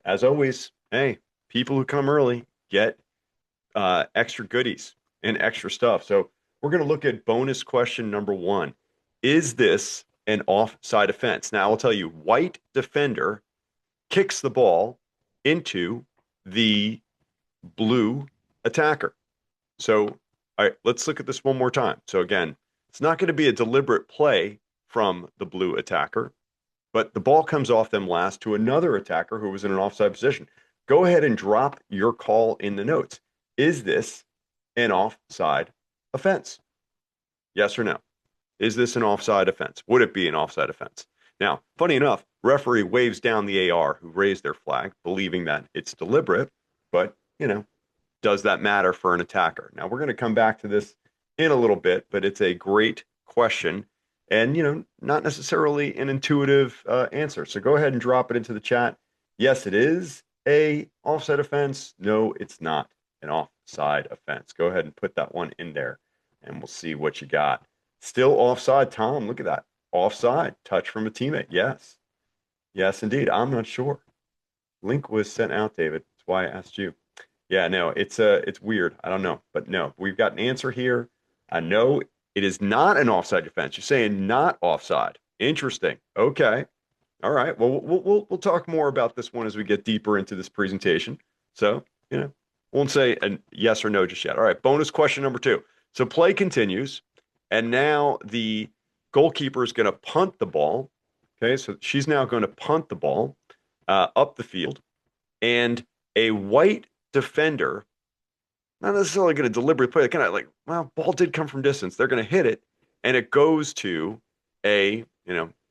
as always, hey, people who come early get extra goodies and extra stuff. So we're going to look at bonus question number one. Is this an offside offense? Now, I'll tell you, white defender kicks the ball into the blue attacker. So, all right, let's look at this one more time. So, again, it's not going to be a deliberate play from the blue attacker, but the ball comes off them last to another attacker who was in an offside position. Go ahead and drop your call in the notes. Is this an offside offense? Yes or no? Is this an offside offense? Would it be an offside offense? Now, funny enough, referee waves down the AR who raised their flag, believing that it's deliberate, but, does that matter for an attacker? Now, we're going to come back to this in a little bit, but it's a great question and, not necessarily an intuitive answer. So go ahead and drop it into the chat. Yes, it is a offside offense. No, it's not an offside offense. Go ahead and put that one in there and we'll see what you got. Still offside, Tom. Look at that. Offside. Touch from a teammate. Yes. Yes, indeed. I'm not sure. Link was sent out, David. That's why I asked you. Yeah, no, it's weird. I don't know. But no, we've got an answer here. I know it is not an offside defense. You're saying not offside. Interesting. Okay. All right. Well, we'll talk more about this one as we get deeper into this presentation. So, won't say a yes or no just yet. All right. Bonus question number two. So play continues, and now the goalkeeper is going to punt the ball. Okay. So she's now going to punt the ball up the field, and a white defender, not necessarily going to deliberately play, kind of like, well, ball did come from distance. They're going to hit it, and it goes to a,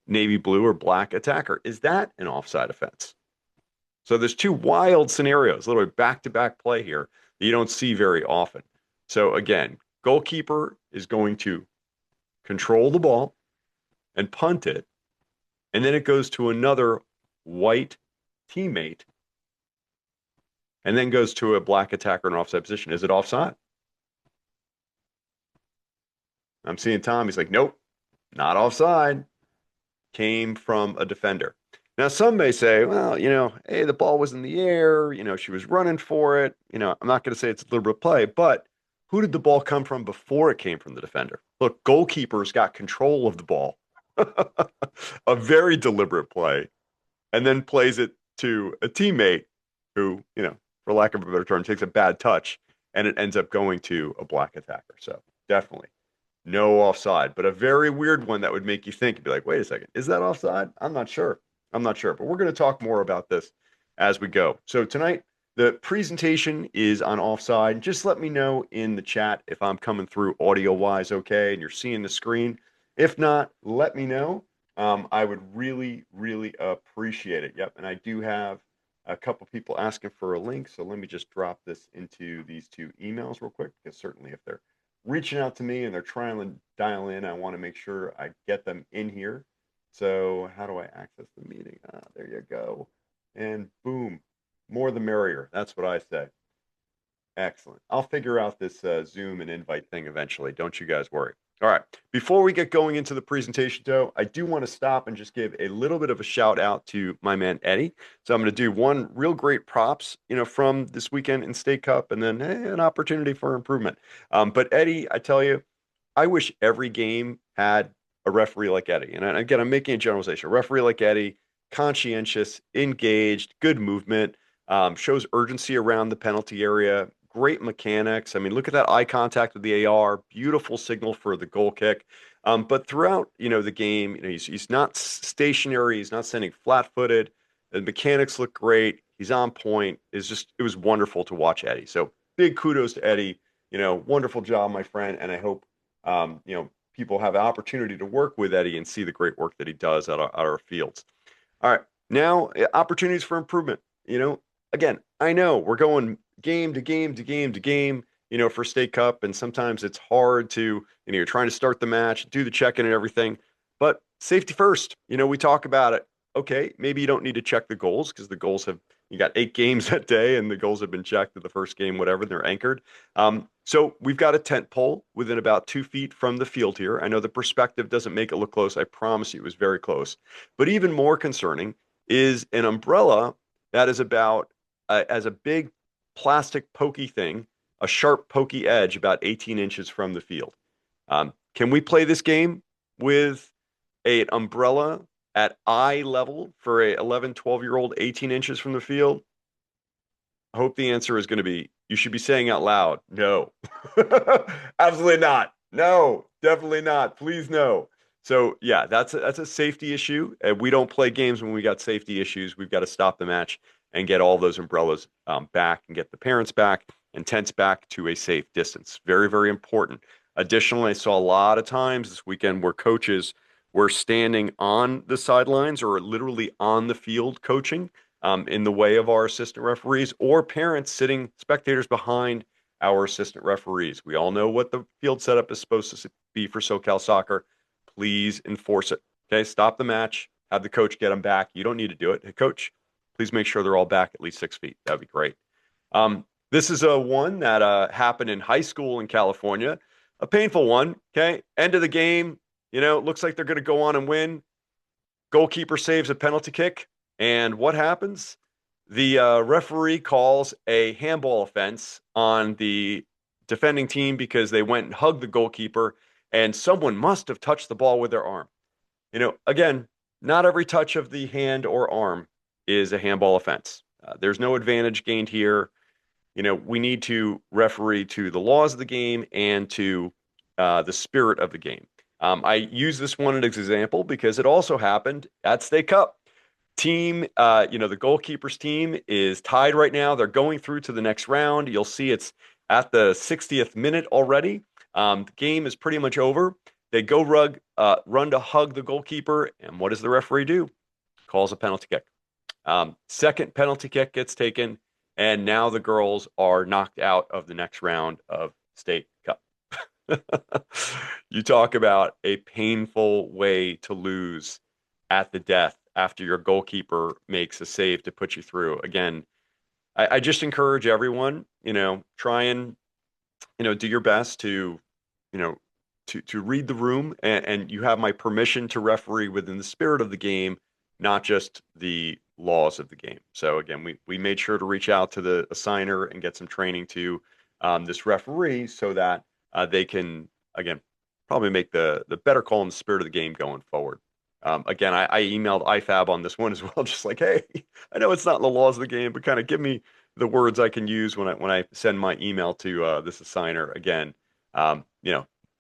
navy blue or black attacker. Is that an offside offense? So there's two wild scenarios, literally back-to-back play here that you don't see very often. So again, goalkeeper is going to control the ball and punt it, and then it goes to another white teammate and then goes to a black attacker in offside position. Is it offside? I'm seeing Tom. He's like, nope, not offside. Came from a defender. Now, some may say, well, hey, the ball was in the air. She was running for it. I'm not going to say it's a deliberate play, but who did the ball come from before it came from the defender? Look, goalkeeper's got control of the ball. A very deliberate play, and then plays it to a teammate who, for lack of a better term, takes a bad touch, and it ends up going to a black attacker. So definitely no offside, but a very weird one that would make you think and be like, wait a second, is that offside? I'm not sure. I'm not sure, but we're going to talk more about this as we go. So tonight, the presentation is on offside. Just let me know in the chat if I'm coming through audio wise okay and you're seeing the screen. If not, let me know. I would really, really appreciate it. Yep, and I do have a couple people asking for a link, so let me just drop this into these two emails real quick, because certainly if they're reaching out to me and they're trying to dial in, I want to make sure I get them in here. So how do I access the meeting? There you go. And boom, more the merrier. That's what I say. Excellent. I'll figure out this Zoom and invite thing eventually. Don't you guys worry. All right. Before we get going into the presentation, though, I do want to stop and just give a little bit of a shout out to my man Eddie. So I'm going to do one real great props, from this weekend in State Cup, and then an opportunity for improvement. But Eddie, I tell you, I wish every game had a referee like Eddie. And again, I'm making a generalization. A referee like Eddie, conscientious, engaged, good movement, shows urgency around the penalty area, great mechanics. I mean, look at that eye contact with the AR, beautiful signal for the goal kick. But throughout, the game, he's not stationary. He's not sending flat-footed. The mechanics look great. He's on point. It was wonderful to watch Eddie. So big kudos to Eddie. Wonderful job, my friend. And I hope, people have an opportunity to work with Eddie and see the great work that he does at our fields. All right. Now, opportunities for improvement. Again, I know we're going game to game to game to game, for State Cup, and sometimes it's hard to, you're trying to start the match, do the check-in and everything, but safety first. We talk about it. Okay, maybe you don't need to check the goals because you got 8 games that day and the goals have been checked at the first game, whatever, they're anchored. So we've got a tent pole within about 2 feet from the field here. I know the perspective doesn't make it look close. I promise you it was very close. But even more concerning is an umbrella that is about as a big plastic pokey thing, a sharp pokey edge about 18 inches from the field. Can we play this game with an umbrella at eye level for a 11, 12-year-old 18 inches from the field? I hope the answer is going to be you should be saying out loud, no. Absolutely not. No, definitely not. Please no. So yeah, that's a safety issue. And we don't play games when we got safety issues. We've got to stop the match and get all those umbrellas back and get the parents back and tents back to a safe distance. Very, very important. Additionally, I saw a lot of times this weekend where coaches were standing on the sidelines or literally on the field coaching in the way of our assistant referees, or parents sitting spectators behind our assistant referees. We all know what the field setup is supposed to be for SoCal soccer. Please enforce it. Okay, stop the match. Have the coach get them back. You don't need to do it. Hey, coach, please make sure they're all back at least 6 feet. That'd be great. This is a one that happened in high school in California, a painful one. Okay, end of the game. You know, it looks like they're going to go on and win. Goalkeeper saves a penalty kick. And what happens? The referee calls a handball offense on the defending team because they went and hugged the goalkeeper, and someone must have touched the ball with their arm. You know, again, not every touch of the hand or arm is a handball offense. There's no advantage gained here. You know, we need to referee to the laws of the game and to the spirit of the game. I use this one as an example because it also happened at State Cup. Team, the goalkeeper's team is tied right now. They're going through to the next round. You'll see it's at the 60th minute already. The game is pretty much over. They go run to hug the goalkeeper, and what does the referee do? Calls a penalty kick. Second penalty kick gets taken, and now the girls are knocked out of the next round of State Cup. You talk about a painful way to lose at the death after your goalkeeper makes a save to put you through. Again, I just encourage everyone, try and, do your best to, you know, to read the room, and you have my permission to referee within the spirit of the game, not just the laws of the game. So again, we made sure to reach out to the assigner and get some training to this referee so that they can, again, probably make the better call in the spirit of the game going forward. Again, I emailed IFAB on this one as well, just like, hey, I know it's not in the laws of the game, but kind of give me the words I can use when I send my email to this assigner. Again,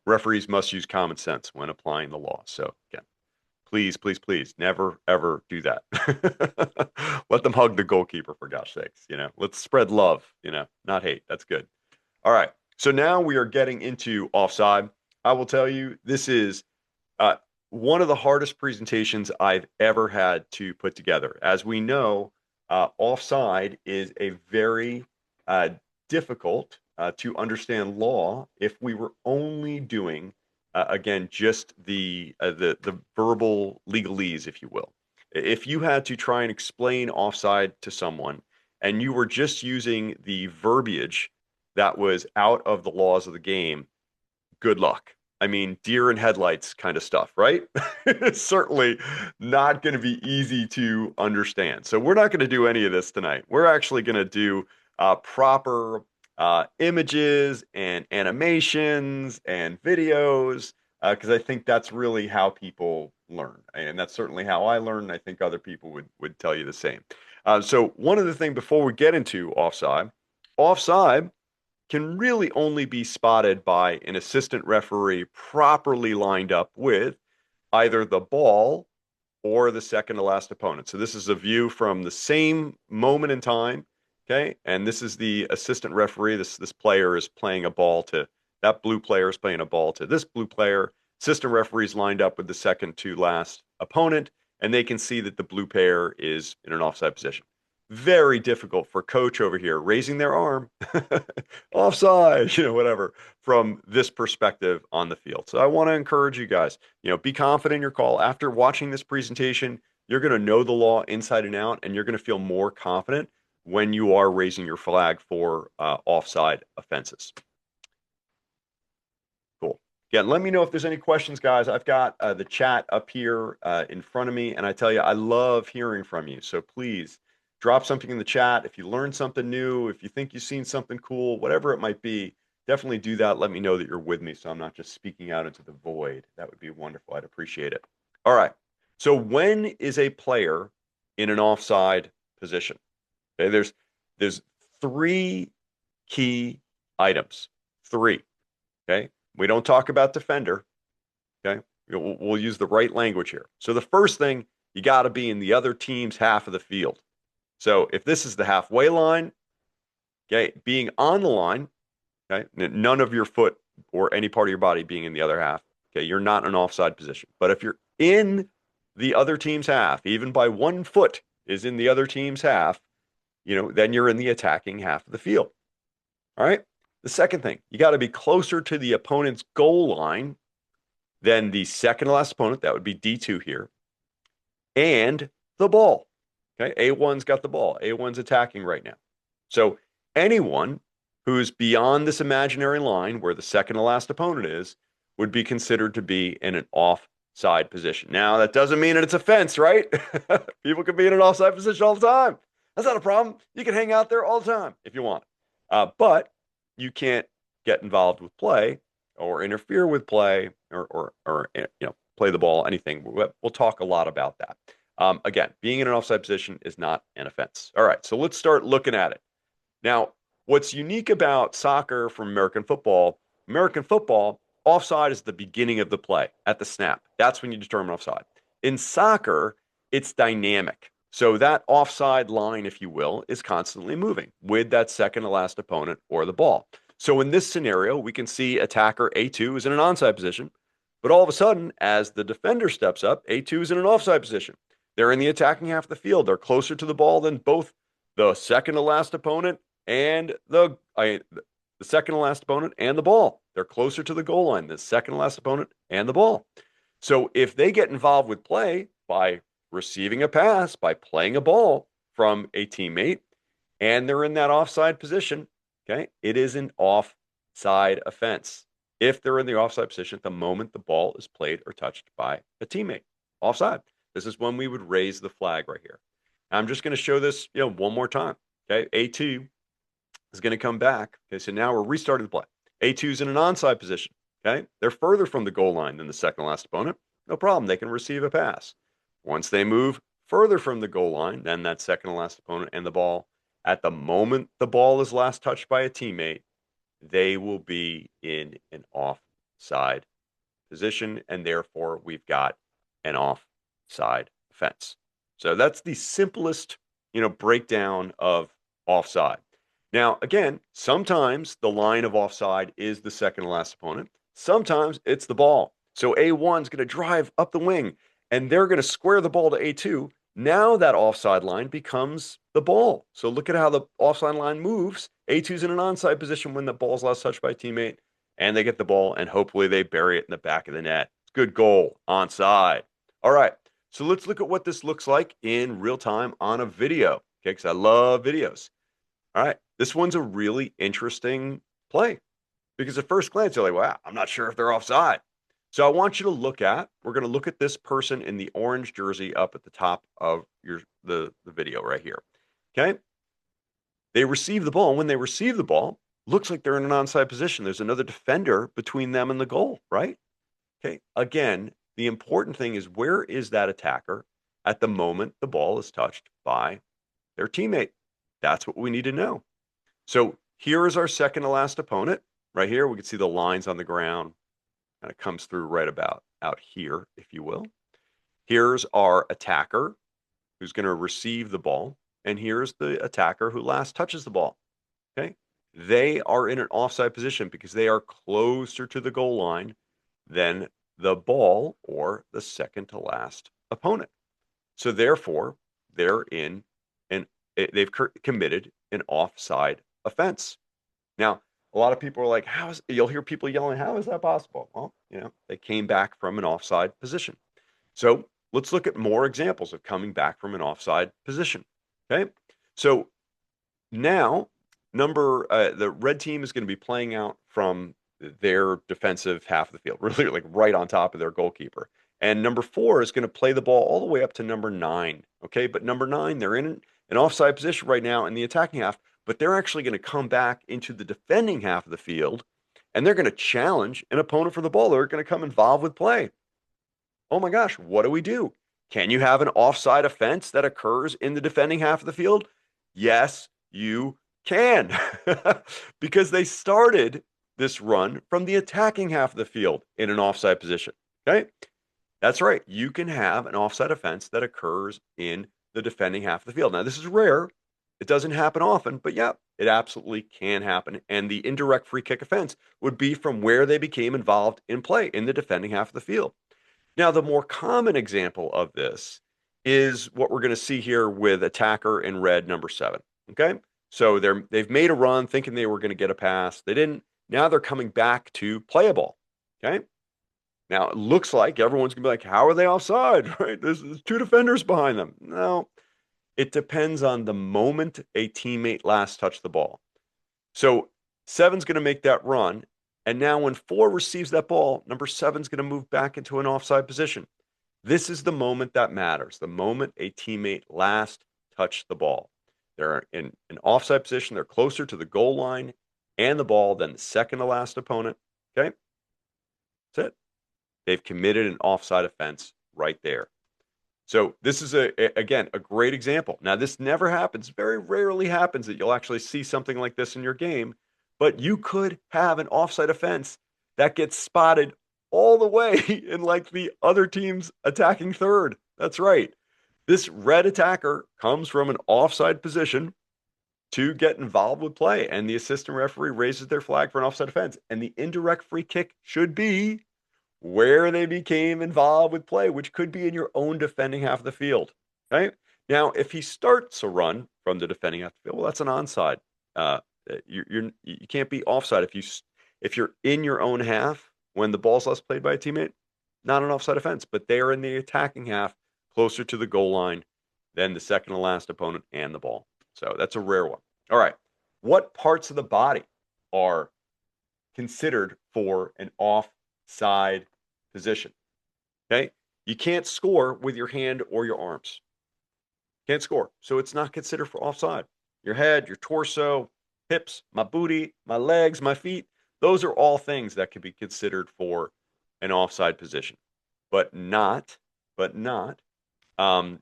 referees must use common sense when applying the law. So again, please, please, please, never ever do that. Let them hug the goalkeeper for gosh sakes. Let's spread love. Not hate. That's good. All right. So now we are getting into offside. I will tell you, this is uh, one of the hardest presentations I've ever had to put together. As we know, offside is a very uh, difficult to understand law if we were only doing, again, just the verbal legalese, if you will. If you had to try and explain offside to someone and you were just using the verbiage that was out of the laws of the game, good luck. I mean, deer in headlights kind of stuff, right? It's certainly not going to be easy to understand. So we're not going to do any of this tonight. We're actually going to do proper images and animations and videos because I think that's really how people learn, and that's certainly how I learn. And I think other people would tell you the same. So one of the things before we get into offside can really only be spotted by an assistant referee properly lined up with either the ball or the second to last opponent. So this is a view from the same moment in time. Okay. And this is the assistant referee. This player is playing a ball to that blue player is playing a ball to this blue player. Assistant referees lined up with the second to last opponent, and they can see that the blue player is in an offside position. Very difficult for coach over here raising their arm, offside, whatever, from this perspective on the field. So I want to encourage you guys, be confident in your call. After watching this presentation, you're going to know the law inside and out, and you're going to feel more confident when you are raising your flag for offside offenses. Cool. Again, let me know if there's any questions, guys. I've got the chat up here in front of me, and I tell you, I love hearing from you. So please drop something in the chat. If you learned something new, if you think you've seen something cool, whatever it might be, definitely do that. Let me know that you're with me so I'm not just speaking out into the void. That would be wonderful. I'd appreciate it. All right. So when is a player in an offside position? Okay, there's three key items. Three. Okay. We don't talk about defender. Okay. We'll use the right language here. So the first thing, you got to be in the other team's half of the field. So if this is the halfway line, okay, being on the line, okay, none of your foot or any part of your body being in the other half, okay, you're not in an offside position. But if you're in the other team's half, even by 1 foot is in the other team's half, then you're in the attacking half of the field. All right. The second thing, you got to be closer to the opponent's goal line than the second to last opponent. That would be D2 here. And the ball. Okay. A1's got the ball. A1's attacking right now. So anyone who's beyond this imaginary line where the second to last opponent is would be considered to be in an offside position. Now, that doesn't mean that it's a fence, right? People can be in an offside position all the time. That's not a problem. You can hang out there all the time if you want. But you can't get involved with play or interfere with play or play the ball, anything. We'll talk a lot about that. Again, being in an offside position is not an offense. All right, so let's start looking at it. Now, what's unique about soccer from American football, offside is the beginning of the play at the snap. That's when you determine offside. In soccer, it's dynamic. So that offside line, if you will, is constantly moving with that second to last opponent or the ball. So in this scenario, we can see attacker A2 is in an onside position, but all of a sudden, as the defender steps up, A2 is in an offside position. They're in the attacking half of the field. They're closer to the ball than both the second to last opponent and the second to last opponent and the ball. They're closer to the goal line, the second to last opponent and the ball. So if they get involved with play by receiving a pass, by playing a ball from a teammate, and they're in that offside position, okay, it is an offside offense. If they're in the offside position at the moment the ball is played or touched by a teammate, offside. This is when we would raise the flag right here. I'm just going to show this, one more time. Okay, A2 is going to come back. Okay, so now we're restarting the play. A2 is in an onside position. Okay, they're further from the goal line than the second last opponent. No problem. They can receive a pass. Once they move further from the goal line than that second to last opponent and the ball, at the moment the ball is last touched by a teammate, they will be in an offside position, and therefore we've got an offside offense. So that's the simplest, breakdown of offside. Now, again, sometimes the line of offside is the second to last opponent. Sometimes it's the ball. So A1 is going to drive up the wing, and they're going to square the ball to A2. Now that offside line becomes the ball. So look at how the offside line moves. A2's in an onside position when the ball's last touched by a teammate, and they get the ball, and hopefully they bury it in the back of the net. Good goal, onside. All right, so let's look at what this looks like in real time on a video, okay, because I love videos. All right, this one's a really interesting play because at first glance, you're like, wow, I'm not sure if they're offside. So I want you to we're going to look at this person in the orange jersey up at the top of the video right here. Okay. They receive the ball. And when they receive the ball, looks like they're in an onside position. There's another defender between them and the goal, right? Okay. Again, the important thing is where is that attacker at the moment the ball is touched by their teammate? That's what we need to know. So here is our second to last opponent. Right here, we can see the lines on the ground. Kind of comes through right about out here, if you will. Here's our attacker who's going to receive the ball. And here's the attacker who last touches the ball. Okay. They are in an offside position because they are closer to the goal line than the ball or the second to last opponent. So therefore, they've committed an offside offense. Now, a lot of people are like, you'll hear people yelling, how is that possible? Well, they came back from an offside position. So let's look at more examples of coming back from an offside position. Okay. So now the red team is going to be playing out from their defensive half of the field, really like right on top of their goalkeeper. And number 4 is going to play the ball all the way up to number 9. Okay. But number 9, they're in an offside position right now in the attacking half, but they're actually going to come back into the defending half of the field and they're going to challenge an opponent for the ball. They're going to come involved with play. Oh my gosh, what do we do? Can you have an offside offense that occurs in the defending half of the field? Yes, you can. Because they started this run from the attacking half of the field in an offside position. Okay? That's right. You can have an offside offense that occurs in the defending half of the field. Now, this is rare. It doesn't happen often, but yeah, it absolutely can happen. And the indirect free kick offense would be from where they became involved in play in the defending half of the field. Now, the more common example of this is what we're going to see here with attacker in red number 7. Okay. So they've made a run thinking they were going to get a pass. They didn't. Now they're coming back to play a ball. Okay. Now it looks like everyone's going to be like, how are they offside? Right? There's 2 defenders behind them. No, it depends on the moment a teammate last touched the ball. So 7's going to make that run. And now when 4 receives that ball, number 7's going to move back into an offside position. This is the moment that matters, the moment a teammate last touched the ball. They're in an offside position. They're closer to the goal line and the ball than the second to last opponent. Okay, that's it. They've committed an offside offense right there. So this is again a great example. Now this never happens, very rarely happens that you'll actually see something like this in your game, but you could have an offside offense that gets spotted all the way in like the other team's attacking third. That's right. This red attacker comes from an offside position to get involved with play, and the assistant referee raises their flag for an offside offense, and the indirect free kick should be where they became involved with play, which could be in your own defending half of the field. Right now, if he starts a run from the defending half of the field, well, that's an onside. You can't be offside if you're in your own half when the ball's last played by a teammate. Not an offside offense, but they are in the attacking half, closer to the goal line than the second to last opponent and the ball. So that's a rare one. All right, what parts of the body are considered for an offside position? Okay, you can't score with your hand or your arms. Can't score, so it's not considered for offside. Your head, your torso, hips, my booty, my legs, my feet, those are all things that could be considered for an offside position, but not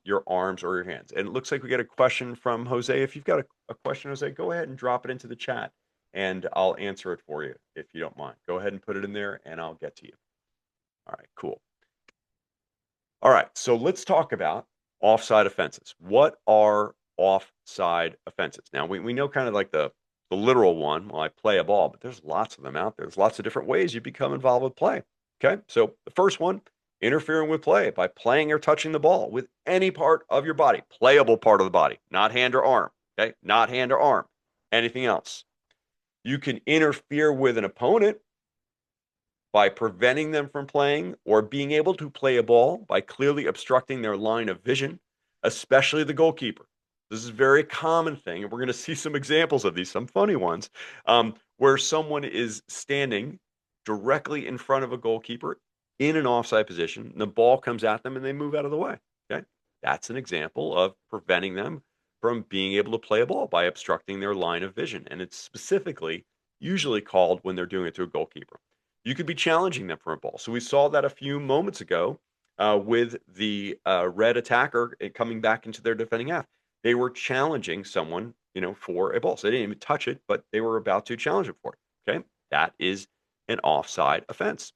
your arms or your hands. And it looks like we got a question from Jose. If you've got a question, Jose, go ahead and drop it into the chat and I'll answer it for you if you don't mind. Go ahead and put it in there and I'll get to you. All right, cool. All right, so let's talk about offside offenses. What are offside offenses? Now, we know kind of like the literal one, well, I play a ball, but there's lots of them out there. There's lots of different ways you become involved with play. Okay, so the first one, interfering with play by playing or touching the ball with any part of your body, playable part of the body, not hand or arm. Okay, not hand or arm. Anything else? You can interfere with an opponent by preventing them from playing or being able to play a ball by clearly obstructing their line of vision, especially the goalkeeper. This is a very common thing, and we're going to see some examples of these, some funny ones, where someone is standing directly in front of a goalkeeper in an offside position, and the ball comes at them and they move out of the way. Okay, that's an example of preventing them from being able to play a ball by obstructing their line of vision, and it's specifically usually called when they're doing it to a goalkeeper. You could be challenging them for a ball. So we saw that a few moments ago with the red attacker coming back into their defending half. They were challenging someone, for a ball. So they didn't even touch it, but they were about to challenge it for it. Okay, that is an offside offense.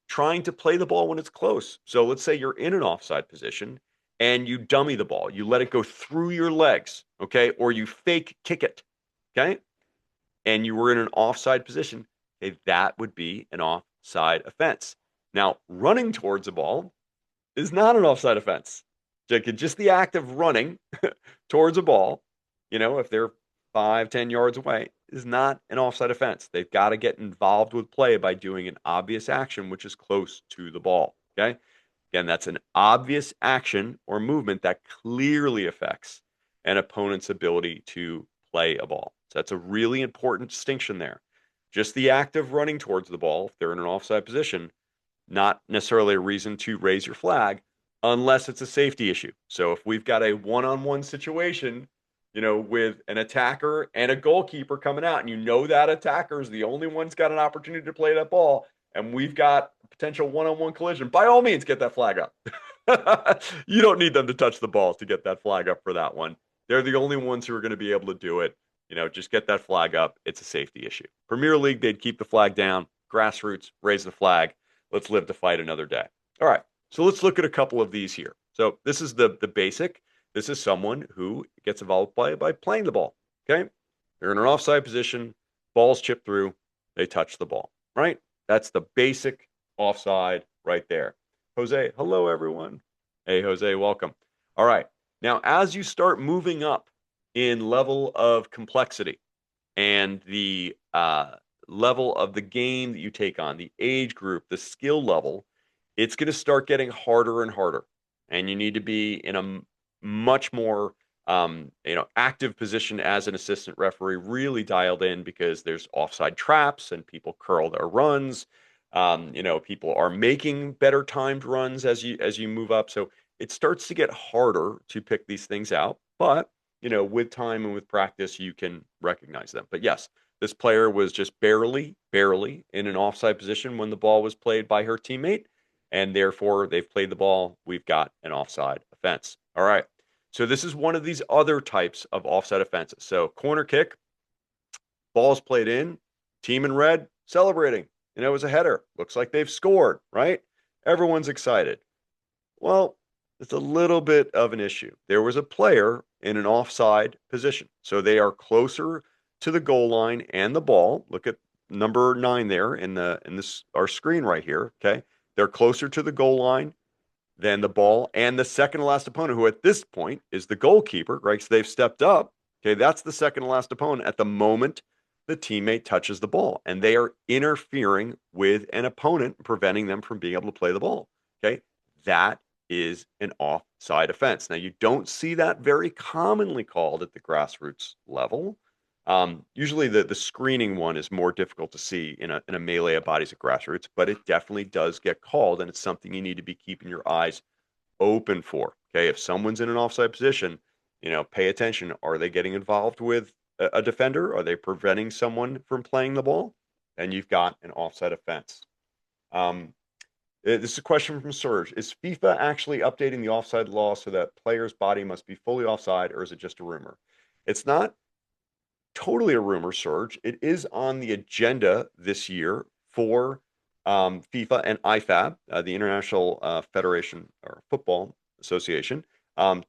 Trying to play the ball when it's close. So let's say you're in an offside position and you dummy the ball. You let it go through your legs, okay, or you fake kick it, okay, and you were in an offside position. Okay, that would be an offside offense. Now, running towards a ball is not an offside offense. Just the act of running towards a ball, if they're 5, 10 yards away, is not an offside offense. They've got to get involved with play by doing an obvious action, which is close to the ball. Okay. Again, that's an obvious action or movement that clearly affects an opponent's ability to play a ball. So that's a really important distinction there. Just the act of running towards the ball, if they're in an offside position, not necessarily a reason to raise your flag, unless it's a safety issue. So if we've got a one-on-one situation, with an attacker and a goalkeeper coming out, and that attacker is the only one's got an opportunity to play that ball, and we've got a potential one-on-one collision, by all means, get that flag up. You don't need them to touch the ball to get that flag up for that one. They're the only ones who are going to be able to do it. Just get that flag up. It's a safety issue. Premier League, they'd keep the flag down. Grassroots, raise the flag. Let's live to fight another day. All right. So let's look at a couple of these here. So this is the basic. This is someone who gets involved by playing the ball. Okay. They're in an offside position. Ball's chipped through. They touch the ball. Right. That's the basic offside right there. Jose, hello, everyone. Hey, Jose, welcome. All right. Now, as you start moving up in level of complexity and the level of the game that you take on, the age group, the skill level, it's going to start getting harder and harder. And you need to be in a much more active position as an assistant referee, really dialed in, because there's offside traps and people curl their runs. People are making better timed runs as you move up. So it starts to get harder to pick these things out. But with time and with practice, you can recognize them. But yes, this player was just barely in an offside position when the ball was played by her teammate, and therefore they've played the ball. We've got an offside offense. All right. So this is one of these other types of offside offenses. So corner kick, ball's played in, team in red celebrating. It was a header. Looks like they've scored, right? Everyone's excited. Well, it's a little bit of an issue. There was a player in an offside position. So they are closer to the goal line and the ball. Look at number 9 there in this our screen right here. Okay. They're closer to the goal line than the ball and the second to last opponent, who at this point is the goalkeeper, right? So they've stepped up. Okay. That's the second to last opponent at the moment the teammate touches the ball, and they are interfering with an opponent, preventing them from being able to play the ball. Okay. That is an offside offense. Now, you don't see that very commonly called at the grassroots level. Usually the screening one is more difficult to see in a melee of bodies at grassroots, but it definitely does get called, and it's something you need to be keeping your eyes open for. Okay, if someone's in an offside position, pay attention. Are they getting involved with a defender? Are they preventing someone from playing the ball? And you've got an offside offense. This is a question from Serge. Is FIFA actually updating the offside law so that player's body must be fully offside, or is it just a rumor? It's not totally a rumor, Serge. It is on the agenda this year for FIFA and IFAB, the International Federation or Football Association,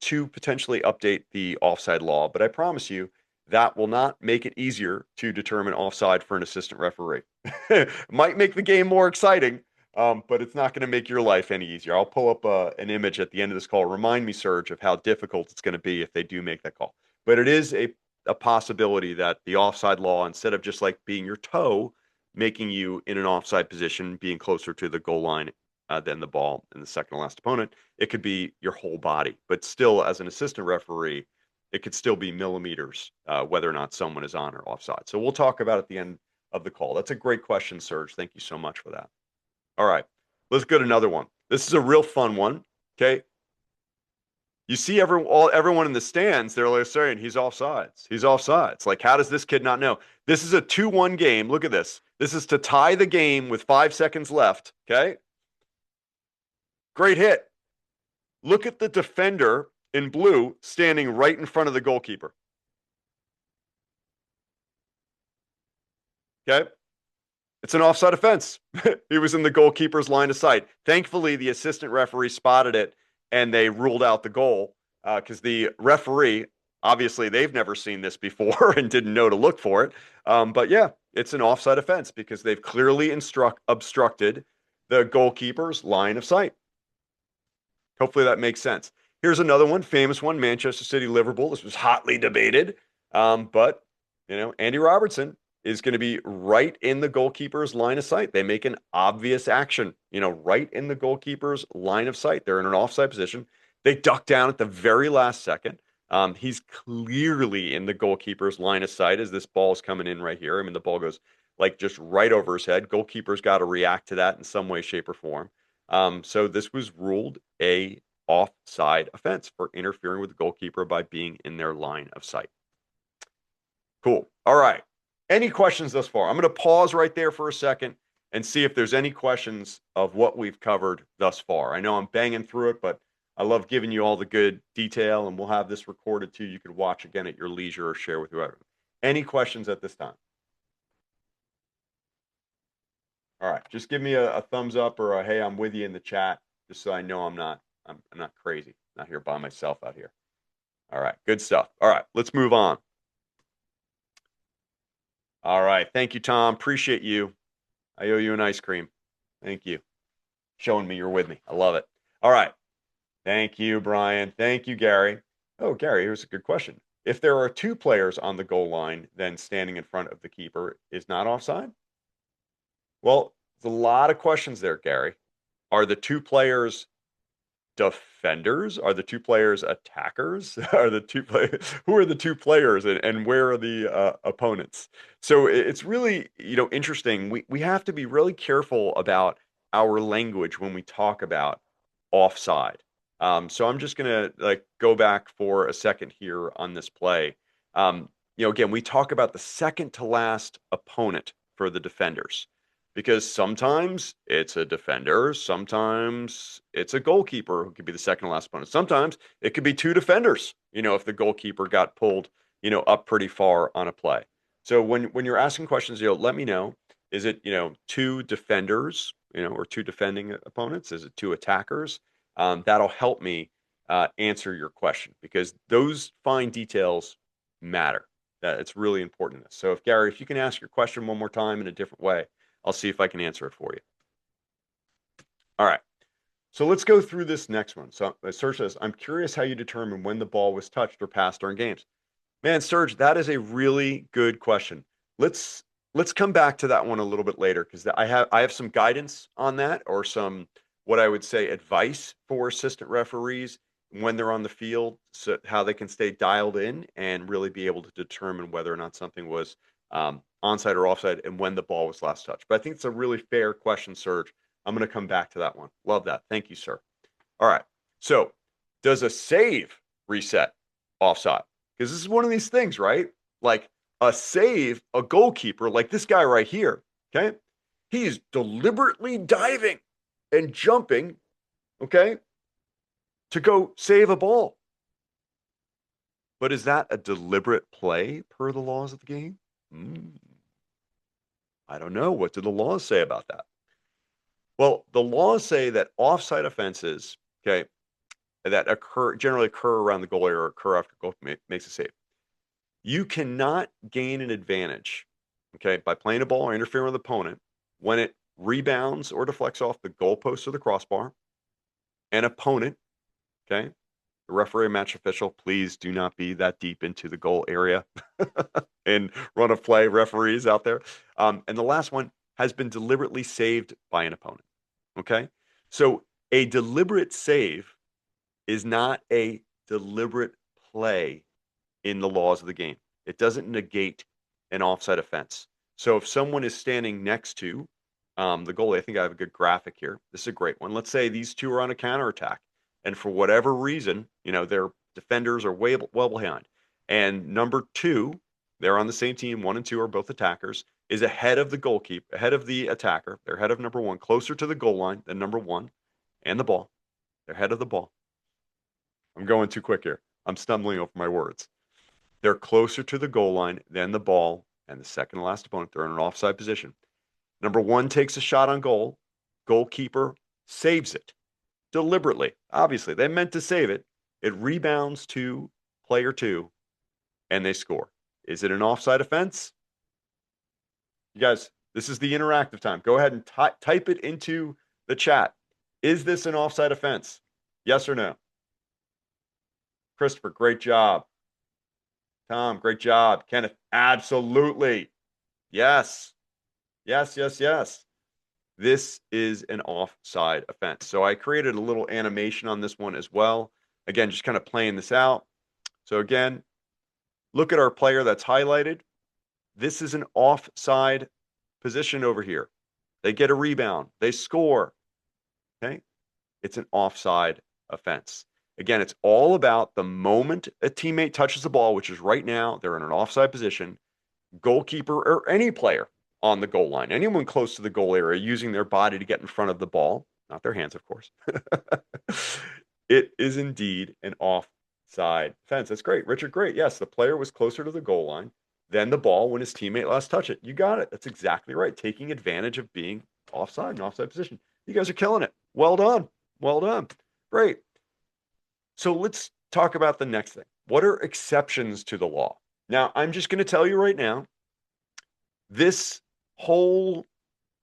to potentially update the offside law. But I promise you, that will not make it easier to determine offside for an assistant referee. It might make the game more exciting, but it's not going to make your life any easier. I'll pull up an image at the end of this call. Remind me, Serge, of how difficult it's going to be if they do make that call. But it is a possibility that the offside law, instead of just like being your toe, making you in an offside position, being closer to the goal line than the ball and the second to last opponent, it could be your whole body. But still, as an assistant referee, it could still be millimeters, whether or not someone is on or offside. So we'll talk about it at the end of the call. That's a great question, Serge. Thank you so much for that. All right, let's go to another one. This is a real fun one. Okay. You see everyone in the stands, they're like saying, he's offsides. He's offsides. Like, how does this kid not know? This is a 2-1 game. Look at this. This is to tie the game with 5 seconds left. Okay. Great hit. Look at the defender in blue standing right in front of the goalkeeper. Okay. It's an offside offense. He was in the goalkeeper's line of sight. Thankfully, the assistant referee spotted it and they ruled out the goal because the referee, obviously, they've never seen this before and didn't know to look for it. But yeah, it's an offside offense because they've clearly obstructed the goalkeeper's line of sight. Hopefully that makes sense. Here's another one, famous one, Manchester City, Liverpool. This was hotly debated, but Andy Robertson is going to be right in the goalkeeper's line of sight. They make an obvious action, right in the goalkeeper's line of sight. They're in an offside position. They duck down at the very last second. He's clearly in the goalkeeper's line of sight as this ball is coming in right here. I mean, the ball goes like just right over his head. Goalkeeper's got to react to that in some way, shape, or form. So this was ruled a offside offense for interfering with the goalkeeper by being in their line of sight. Cool. All right. Any questions thus far? I'm going to pause right there for a second and see if there's any questions of what we've covered thus far. I know I'm banging through it, but I love giving you all the good detail, and we'll have this recorded too. You could watch again at your leisure or share with whoever. Any questions at this time? All right. Just give me a thumbs up or a hey, I'm with you in the chat, just so I know I'm not crazy, not here by myself out here. All right. Good stuff. All right. Let's move on. All right. Thank you, Tom. Appreciate you. I owe you an ice cream. Thank you. Showing me you're with me. I love it. All right. Thank you, Brian. Thank you, Gary. Oh, Gary, here's a good question. If there are two players on the goal line, then standing in front of the keeper is not offside? Well, there's a lot of questions there, Gary. Are the two players defenders? Are the two players attackers? Are the two players who are the two players and where are the opponents? So it's really, interesting. We have to be really careful about our language when we talk about offside. So I'm just gonna like go back for a second here on this play. Again, we talk about the second to last opponent for the defenders because sometimes it's a defender, sometimes it's a goalkeeper who could be the second to last opponent. Sometimes it could be two defenders, if the goalkeeper got pulled, up pretty far on a play. So when you're asking questions, let me know. Is it, two defenders, or two defending opponents? Is it two attackers? That'll help me answer your question because those fine details matter. That it's really important. So if Gary, if you can ask your question one more time in a different way, I'll see if I can answer it for you. All right. So let's go through this next one. So Serge says, I'm curious how you determine when the ball was touched or passed during games. Man, Serge, that is a really good question. Let's come back to that one a little bit later because I have some guidance on that or some what I would say advice for assistant referees when they're on the field, so how they can stay dialed in and really be able to determine whether or not something was onside or offside and when the ball was last touched. But I think it's a really fair question, Serge. I'm going to come back to that one. Love that. Thank you, sir. All right. So, does a save reset offside? Because this is one of these things, right? Like a save, a goalkeeper, like this guy right here, okay? He's deliberately diving and jumping, okay, to go save a ball. But is that a deliberate play per the laws of the game? I don't know. What do the laws say about that? Well, the laws say that offside offenses, okay, that generally occur around the goal area or occur after goal makes a save. You cannot gain an advantage, okay, by playing a ball or interfering with the opponent when it rebounds or deflects off the goalpost or the crossbar. An opponent, okay, the referee, match official, please do not be that deep into the goal area and run of play referees out there. And the last one has been deliberately saved by an opponent. Okay. So a deliberate save is not a deliberate play in the laws of the game. It doesn't negate an offside offense. So if someone is standing next to the goalie, I think I have a good graphic here. This is a great one. Let's say these two are on a counterattack, and for whatever reason, their defenders are well behind. And number two, they're on the same team. One and two are both attackers, is ahead of the goalkeeper, ahead of the attacker. They're ahead of number one, closer to the goal line than number one and the ball. They're ahead of the ball. I'm going too quick here. I'm stumbling over my words. They're closer to the goal line than the ball and the second to last opponent. They're in an offside position. Number one takes a shot on goal. Goalkeeper saves it deliberately. Obviously, they meant to save it. It rebounds to player two, and they score. Is it an offside offense? You guys, this is the interactive time. Go ahead and type it into the chat. Is this an offside offense? Yes or no? Christopher, great job. Tom, great job. Kenneth, absolutely. Yes. Yes, yes, yes. This is an offside offense. So I created a little animation on this one as well. Again, just kind of playing this out. So again, look at our player that's highlighted. This is an offside position over here. They get a rebound. They score. Okay. It's an offside offense. Again, it's all about the moment a teammate touches the ball, which is right now, they're in an offside position, goalkeeper or any player on the goal line, anyone close to the goal area using their body to get in front of the ball, not their hands, of course. It is indeed an offside offense. That's great. Richard, great. Yes, the player was closer to the goal line than the ball when his teammate last touched it. You got it. That's exactly right. Taking advantage of being offside, an offside position. You guys are killing it. Well done. Well done. Great. So let's talk about the next thing. What are exceptions to the law? Now, I'm just going to tell you right now, this whole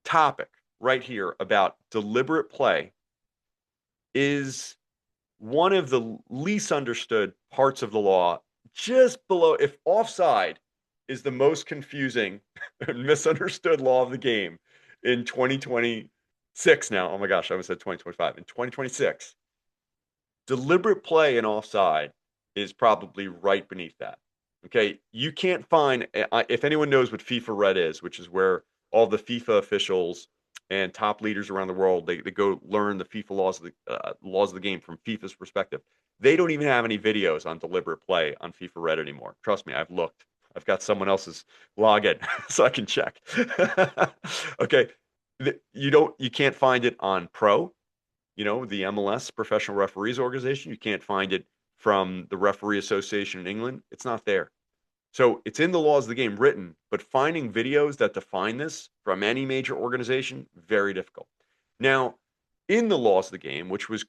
topic right here about deliberate play is one of the least understood parts of the law, just below. If offside is the most confusing and misunderstood law of the game in 2026 now, oh my gosh, I almost said 2025, in 2026, deliberate play and offside is probably right beneath that. Okay, you can't find, if anyone knows what FIFA Red is, which is where all the FIFA officials and top leaders around the world they go learn the FIFA laws of the game from FIFA's perspective. They don't even have any videos on deliberate play on FIFA Red anymore. Trust me, I've looked. I've got someone else's login so I can check. Okay, you can't find it on Pro, the MLS, Professional Referees Organization. You can't find it from the Referee Association in England. It's not there. So it's in the laws of the game written, but finding videos that define this from any major organization, very difficult. Now, in the laws of the game, which was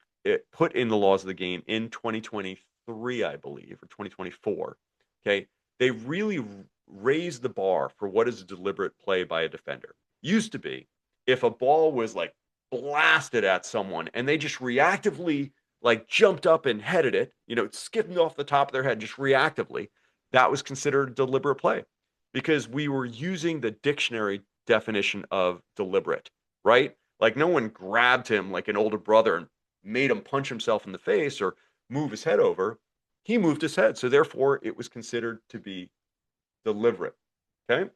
put in the laws of the game in 2023, I believe, or 2024, okay, they really raised the bar for what is a deliberate play by a defender. Used to be, if a ball was like blasted at someone and they just reactively like jumped up and headed it, skipping off the top of their head just reactively, that was considered deliberate play because we were using the dictionary definition of deliberate, right? Like no one grabbed him like an older brother and made him punch himself in the face or move his head over. He moved his head. So therefore, it was considered to be deliberate. Okay.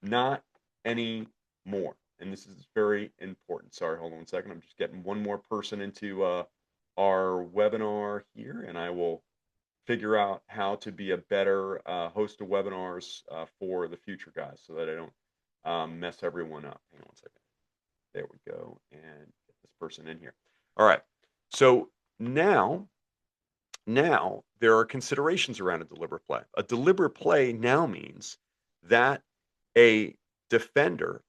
Not anymore. And this is very important. Sorry, hold on 1 second. I'm just getting one more person into our webinar here, and I will figure out how to be a better host of webinars for the future, guys, so that I don't mess everyone up. Hang on 1 second. There we go. And get this person in here. All right. So now there are considerations around a deliberate play. A deliberate play now means that a defender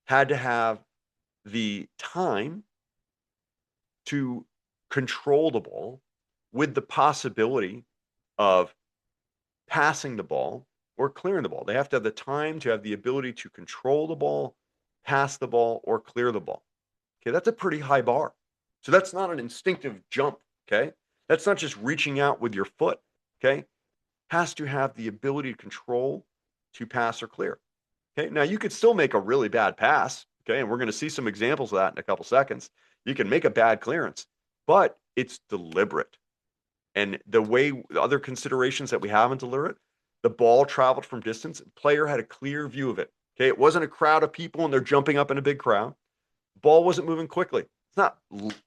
had to have the time to control the ball with the possibility of passing the ball or clearing the ball. They have to have the time to have the ability to control the ball, pass the ball, or clear the ball. Okay, that's a pretty high bar. So that's not an instinctive jump. Okay, that's not just reaching out with your foot. Okay, has to have the ability to control, to pass or clear. Okay, now you could still make a really bad pass. Okay, and we're going to see some examples of that in a couple seconds. You can make a bad clearance, but it's deliberate. And the other considerations that we have in deliberate, the ball traveled from distance, the player had a clear view of it. Okay, it wasn't a crowd of people and they're jumping up in a big crowd. Ball wasn't moving quickly. It's not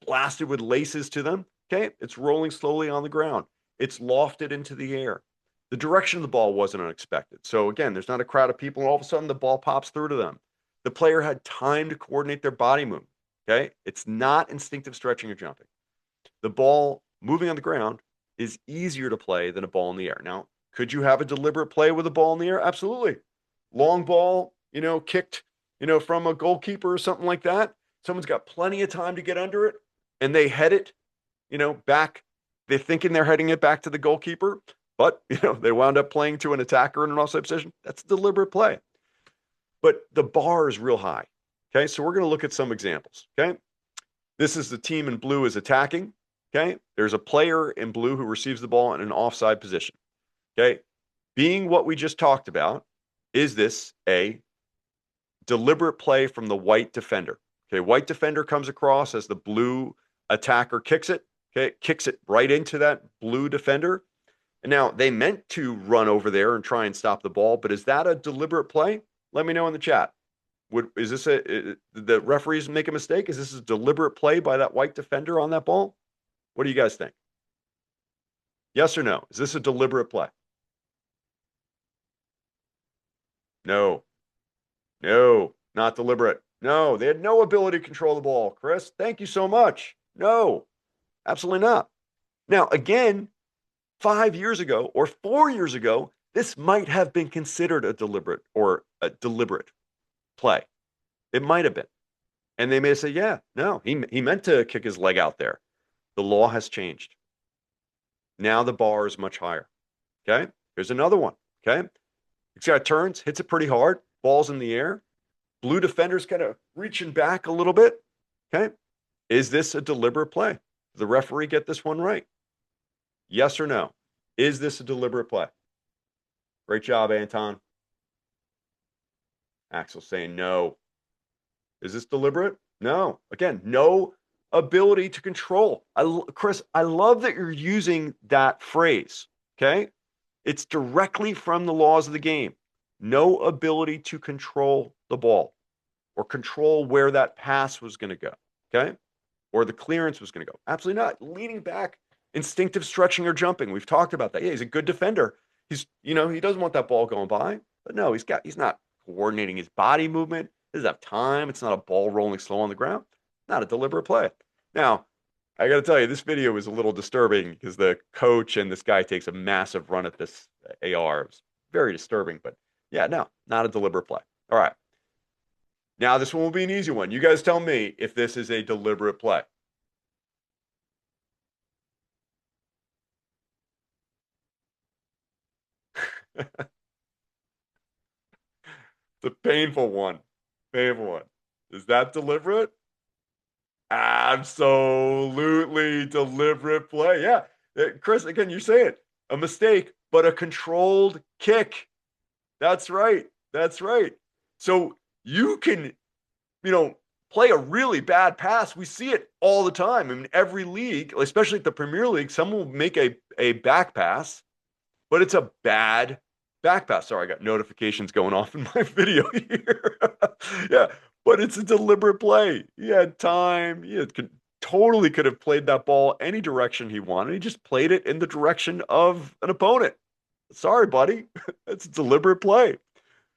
blasted with laces to them. Okay, it's rolling slowly on the ground. It's lofted into the air. The direction of the ball wasn't unexpected. So again, there's not a crowd of people and all of a sudden the ball pops through to them. The player had time to coordinate their body movement. Okay, it's not instinctive stretching or jumping. The ball moving on the ground is easier to play than a ball in the air. Now, could you have a deliberate play with a ball in the air? Absolutely. Long ball, kicked, from a goalkeeper or something like that. Someone's got plenty of time to get under it and they head it, back. They're thinking they're heading it back to the goalkeeper, but, they wound up playing to an attacker in an offside position. That's deliberate play. But the bar is real high. Okay, so we're going to look at some examples. Okay, this is the team in blue is attacking. Okay, there's a player in blue who receives the ball in an offside position. Okay, being what we just talked about, is this a deliberate play from the white defender? Okay, white defender comes across as the blue attacker kicks it. Okay, kicks it right into that blue defender. And now they meant to run over there and try and stop the ball, but is that a deliberate play? Let me know in the chat. Is this the referees make a mistake? Is this a deliberate play by that white defender on that ball? What do you guys think? Yes or no? Is this a deliberate play? No, no, not deliberate. No, they had no ability to control the ball. Chris, thank you so much. No, absolutely not. Now, again, 5 years ago or 4 years ago, this might have been considered a deliberate play. It might have been. And they may say, yeah, no, he meant to kick his leg out there. The law has changed. Now the bar is much higher. Okay. Here's another one. Okay. This guy turns, hits it pretty hard, ball's in the air. Blue defender's kind of reaching back a little bit. Okay. Is this a deliberate play? Did the referee get this one right? Yes or no? Is this a deliberate play? Great job, Anton. Axel saying no. Is this deliberate? No. Again, no ability to control. Chris, I love that you're using that phrase. Okay. It's directly from the laws of the game. No ability to control the ball or control where that pass was going to go. Okay. Or the clearance was going to go. Absolutely not. Leaning back, instinctive stretching or jumping. We've talked about that. Yeah, he's a good defender. He doesn't want that ball going by. But no, he's not coordinating his body movement. He doesn't have time. It's not a ball rolling slow on the ground. Not a deliberate play. Now, I got to tell you, this video is a little disturbing because the coach and this guy takes a massive run at this AR. It was very disturbing, but yeah, no, not a deliberate play. All right. Now, this one will be an easy one. You guys tell me if this is a deliberate play. It's a painful one. Painful one. Is that deliberate? Absolutely deliberate play. Yeah. Chris, again, you say it. A mistake, but a controlled kick. That's right. That's right. So you can, you know, play a really bad pass. We see it all the time. I mean, every league, especially at the Premier League, someone will make a back pass, but it's a bad back pass. Sorry, I got notifications going off in my video here. Yeah, but it's a deliberate play. He had time. Totally could have played that ball any direction he wanted. He just played it in the direction of an opponent. Sorry, buddy. That's a deliberate play.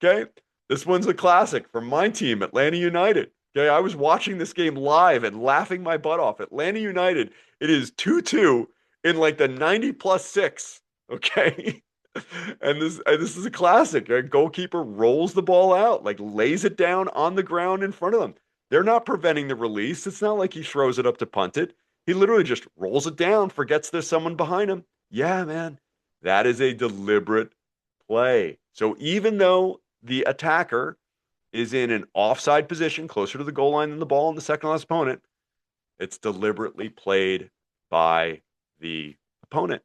Okay. This one's a classic from my team, Atlanta United. Okay. I was watching this game live and laughing my butt off. Atlanta United, it is 2-2 in like the 90 plus six. Okay. And this is a classic. A goalkeeper rolls the ball out, like lays it down on the ground in front of them. They're not preventing the release. It's not like he throws it up to punt it. He literally just rolls it down, forgets there's someone behind him. Yeah, man. That is a deliberate play. So even though the attacker is in an offside position closer to the goal line than the ball and the second last opponent, it's deliberately played by the opponent.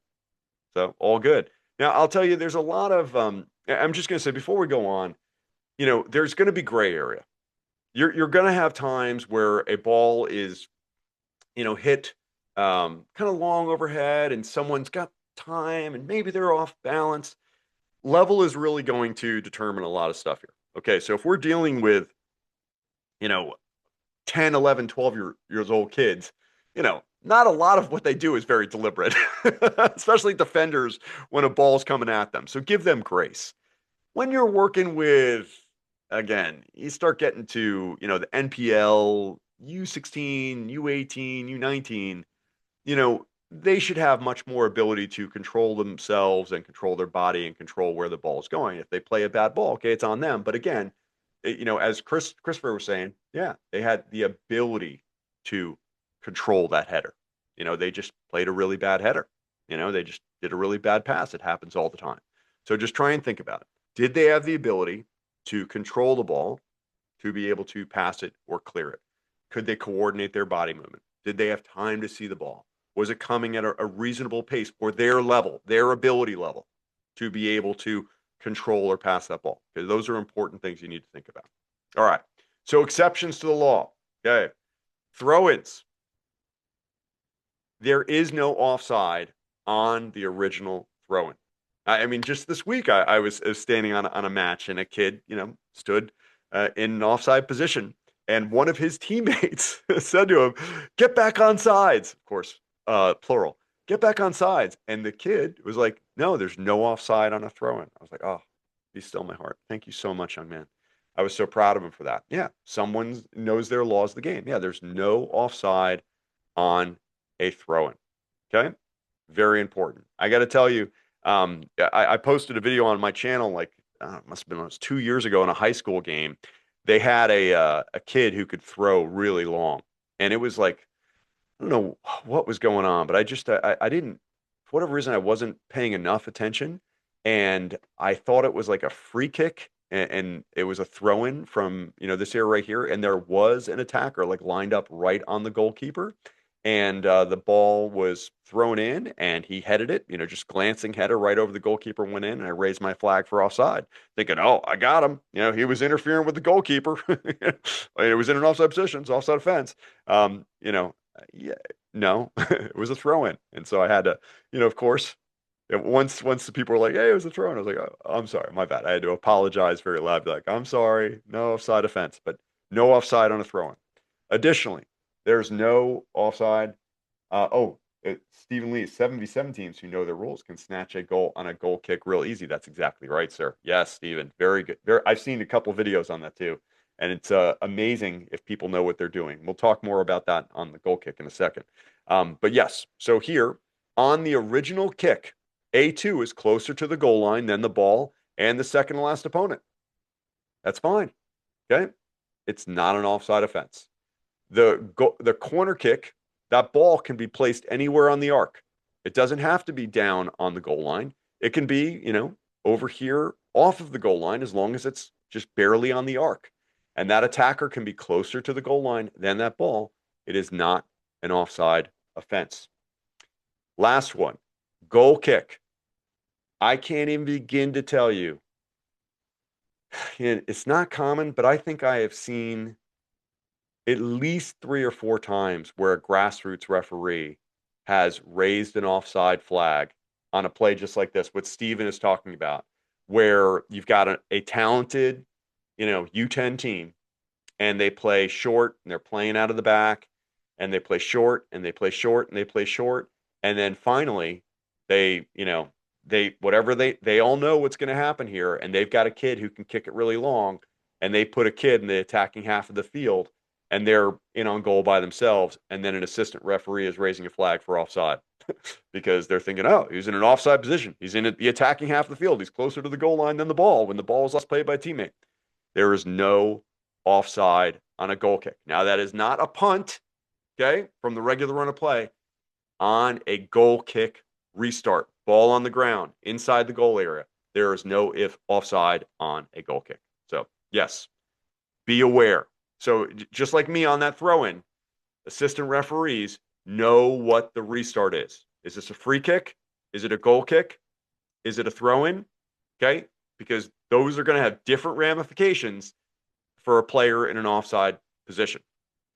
So all good. Now I'll tell you, there's a lot of I'm just going to say before we go on, there's going to be gray area. You're going to have times where a ball is, hit kind of long overhead and someone's got time and maybe they're off balance. Level is really going to determine a lot of stuff here. Okay, so if we're dealing with, you know, 10, 11, 12 years old kids, not a lot of what they do is very deliberate, especially defenders when a ball's coming at them. So give them grace. When you're working with, again, you start getting to, the NPL, U16, U18, U19, they should have much more ability to control themselves and control their body and control where the ball's going. If they play a bad ball, okay, it's on them. But again, as Christopher was saying, yeah, they had the ability to control that header. They just played a really bad header. They just did a really bad pass. It happens all the time. So just try and think about it. Did they have the ability to control the ball, to be able to pass it or clear it? Could they coordinate their body movement? Did they have time to see the ball? Was it coming at a reasonable pace for their level, their ability level, to be able to control or pass that ball? Because those are important things you need to think about. All right. So exceptions to the law. Okay. Throw-ins. There is no offside on the original throw-in. I mean, just this week, I was standing on a match and a kid, stood in an offside position. And one of his teammates said to him, "Get back on sides." Of course, plural, get back on sides. And the kid was like, no, there's no offside on a throw in. I was like, oh, be still my heart. Thank you so much, young man. I was so proud of him for that. Yeah, someone knows their laws of the game. Yeah, there's no offside on a throw in. Okay. Very important. I got to tell you, I posted a video on my channel like it must have been almost 2 years ago in a high school game. They had a kid who could throw really long, and it was like I don't know what was going on, but I didn't for whatever reason I wasn't paying enough attention, and I thought it was like a free kick, and it was a throw in from this area right here, and there was an attacker like lined up right on the goalkeeper, and the ball was thrown in, and he headed it, just glancing header right over the goalkeeper went in, and I raised my flag for offside, thinking, oh, I got him, he was interfering with the goalkeeper, it was in an offside position, it's offside offense, yeah, no, it was a throw in. And so I had to, of course, once the people were like, hey, it was a throw in, I was like, oh, I'm sorry, my bad. I had to apologize very loud, be like, I'm sorry, no offside offense, but no offside on a throw in. Additionally, there's no offside. Stephen Lee, 77 teams who know their rules can snatch a goal on a goal kick real easy. That's exactly right, sir. Yes, Stephen. Very good. I've seen a couple videos on that too. And it's amazing if people know what they're doing. We'll talk more about that on the goal kick in a second. But yes, so here on the original kick, A2 is closer to the goal line than the ball and the second to last opponent. That's fine. Okay. It's not an offside offense. The corner kick, that ball can be placed anywhere on the arc. It doesn't have to be down on the goal line. It can be, over here off of the goal line as long as it's just barely on the arc. And that attacker can be closer to the goal line than that ball. It is not an offside offense. Last one, goal kick. I can't even begin to tell you. It's not common, but I think I have seen at least 3 or 4 times where a grassroots referee has raised an offside flag on a play just like this, what Steven is talking about, where you've got a talented, U10 team and they play short and they're playing out of the back and they play short and they play short and they play short. And then finally they, whatever they all know what's going to happen here. And they've got a kid who can kick it really long and they put a kid in the attacking half of the field and they're in on goal by themselves, and then an assistant referee is raising a flag for offside because they're thinking, oh, he's in an offside position. He's in the attacking half of the field. He's closer to the goal line than the ball when the ball is last played by a teammate. There is no offside on a goal kick. Now, that is not a punt, okay, from the regular run of play. On a goal kick restart, ball on the ground, inside the goal area, there is no if offside on a goal kick. So, yes, be aware. So just like me on that throw in, assistant referees know what the restart is. Is this a free kick? Is it a goal kick? Is it a throw in? Okay. Because those are going to have different ramifications for a player in an offside position.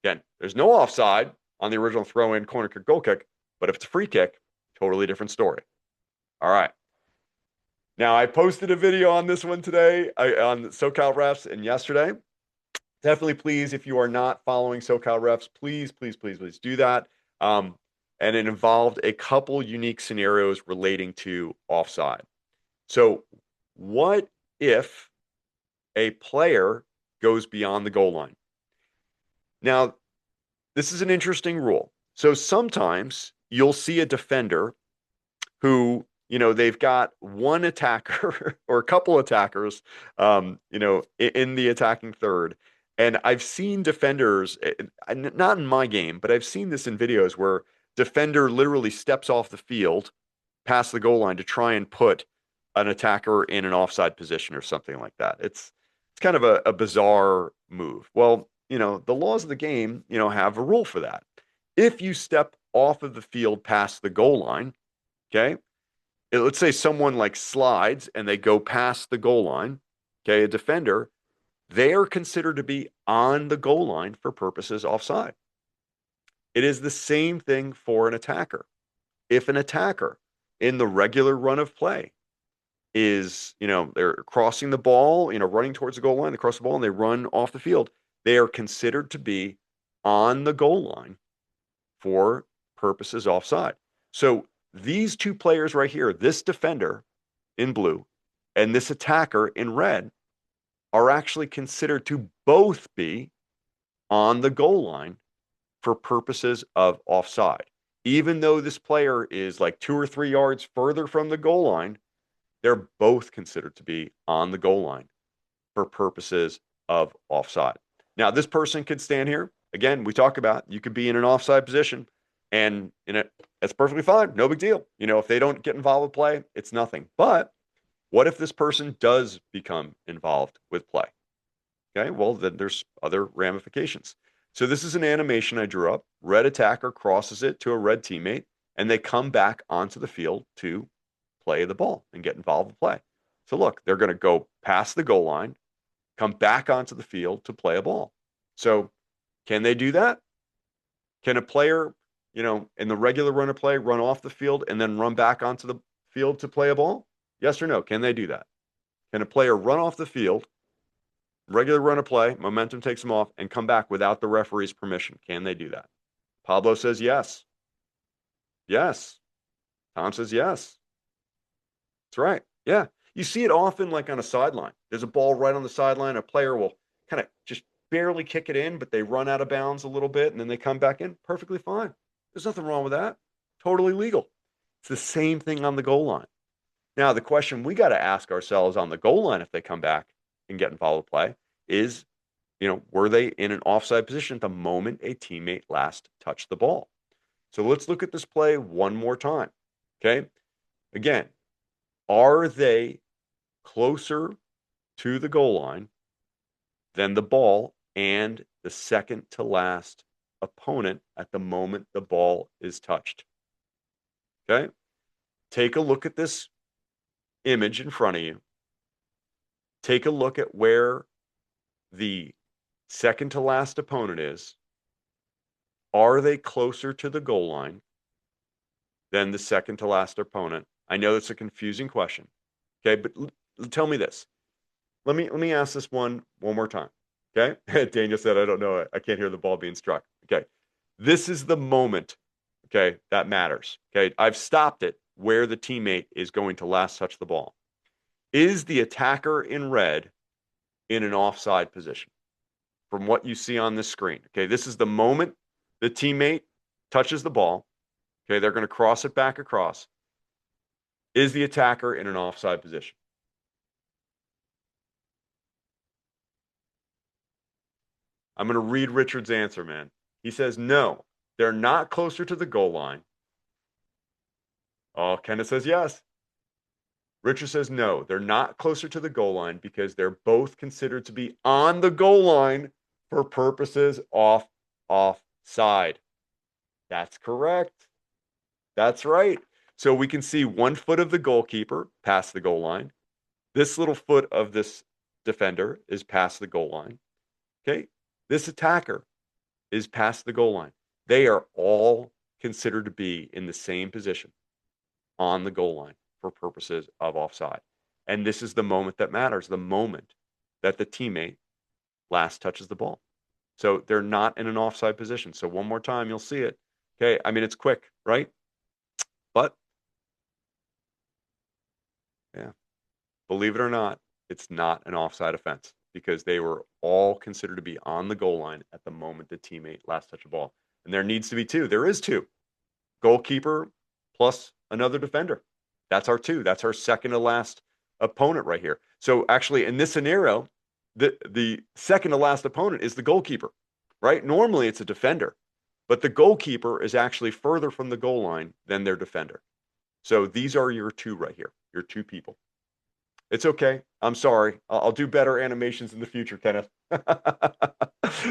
Again, there's no offside on the original throw in, corner kick, goal kick, but if it's a free kick, totally different story. All right. Now, I posted a video on this one today on SoCal Refs and yesterday. Definitely, please, if you are not following SoCal Refs, please, please, please, please do that. And it involved a couple unique scenarios relating to offside. So, what if a player goes beyond the goal line? Now, this is an interesting rule. So, sometimes you'll see a defender who, they've got one attacker or a couple attackers, in the attacking third. And I've seen defenders, not in my game, but I've seen this in videos where defender literally steps off the field past the goal line to try and put an attacker in an offside position or something like that. It's kind of a bizarre move. Well, the laws of the game, have a rule for that. If you step off of the field past the goal line, okay, let's say someone like slides and they go past the goal line, okay, a defender, they are considered to be on the goal line for purposes offside. It is the same thing for an attacker. If an attacker in the regular run of play is, they're crossing the ball, running towards the goal line, they cross the ball and they run off the field, they are considered to be on the goal line for purposes offside. So these two players right here, this defender in blue and this attacker in red, are actually considered to both be on the goal line for purposes of offside. Even though this player is like 2 or 3 yards further from the goal line, they're both considered to be on the goal line for purposes of offside. Now, this person could stand here. Again, we talk about you could be in an offside position and in it, that's perfectly fine. No big deal. If they don't get involved with play, it's nothing. But what if this person does become involved with play? Okay, well, then there's other ramifications. So this is an animation I drew up. Red attacker crosses it to a red teammate, and they come back onto the field to play the ball and get involved with play. So look, they're going to go past the goal line, come back onto the field to play a ball. So can they do that? Can a player, in the regular run of play, run off the field and then run back onto the field to play a ball? Yes or no? Can they do that? Can a player run off the field, regular run of play, momentum takes them off, and come back without the referee's permission? Can they do that? Pablo says yes. Yes. Tom says yes. That's right. Yeah. You see it often like on a sideline. There's a ball right on the sideline. A player will kind of just barely kick it in, but they run out of bounds a little bit and then they come back in. Perfectly fine. There's nothing wrong with that. Totally legal. It's the same thing on the goal line. Now, the question we got to ask ourselves on the goal line if they come back and get involved with play is, were they in an offside position at the moment a teammate last touched the ball? So let's look at this play one more time. Okay. Again, are they closer to the goal line than the ball and the second to last opponent at the moment the ball is touched? Okay. Take a look at this image in front of you. Take a look at where the second to last opponent is. Are they closer to the goal line than the second to last opponent? I know it's a confusing question. Okay, but tell me this. Let me ask this one more time. Okay? Daniel said, I don't know. I can't hear the ball being struck. Okay. This is the moment, okay, that matters. Okay. I've stopped it where the teammate is going to last touch the ball. Is the attacker in red in an offside position from what you see on this screen? Okay. This is the moment the teammate touches the ball. Okay. They're going to cross it back across. Is the attacker in an offside position? I'm going to read Richard's answer, man. He says, no, they're not closer to the goal line. Oh, Kenneth says yes. Richard says, no, they're not closer to the goal line because they're both considered to be on the goal line for purposes of offside. That's correct. That's right. So we can see 1 foot of the goalkeeper past the goal line. This little foot of this defender is past the goal line. Okay. This attacker is past the goal line. They are all considered to be in the same position on the goal line for purposes of offside. And this is the moment that matters, the moment that the teammate last touches the ball. So they're not in an offside position. So one more time, you'll see it. Okay. I mean, it's quick, right? But yeah, believe it or not, it's not an offside offense because they were all considered to be on the goal line at the moment the teammate last touched the ball. And there needs to be two. There is two. Goalkeeper plus another defender. That's our two. That's our second to last opponent right here. So actually, in this scenario, the second to last opponent is the goalkeeper, right? Normally it's a defender, but the goalkeeper is actually further from the goal line than their defender. So these are your two right here, your two people. It's okay. I'm sorry. I'll do better animations in the future, Kenneth.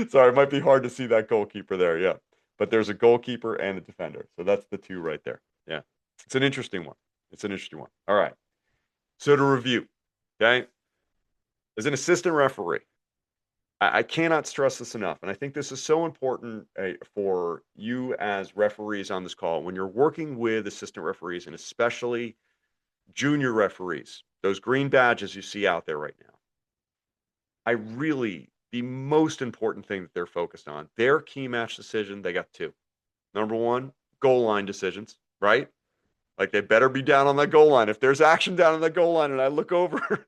Sorry, it might be hard to see that goalkeeper there. Yeah. But there's a goalkeeper and a defender. So that's the two right there. Yeah. It's an interesting one. It's an interesting one. All right. So to review, okay, as an assistant referee, I cannot stress this enough. And I think this is so important for you as referees on this call when you're working with assistant referees and especially junior referees, those green badges you see out there right now. The most important thing that they're focused on, their key match decision, they got two. Number one, goal line decisions, right? Like they better be down on that goal line. If there's action down on the goal line and I look over,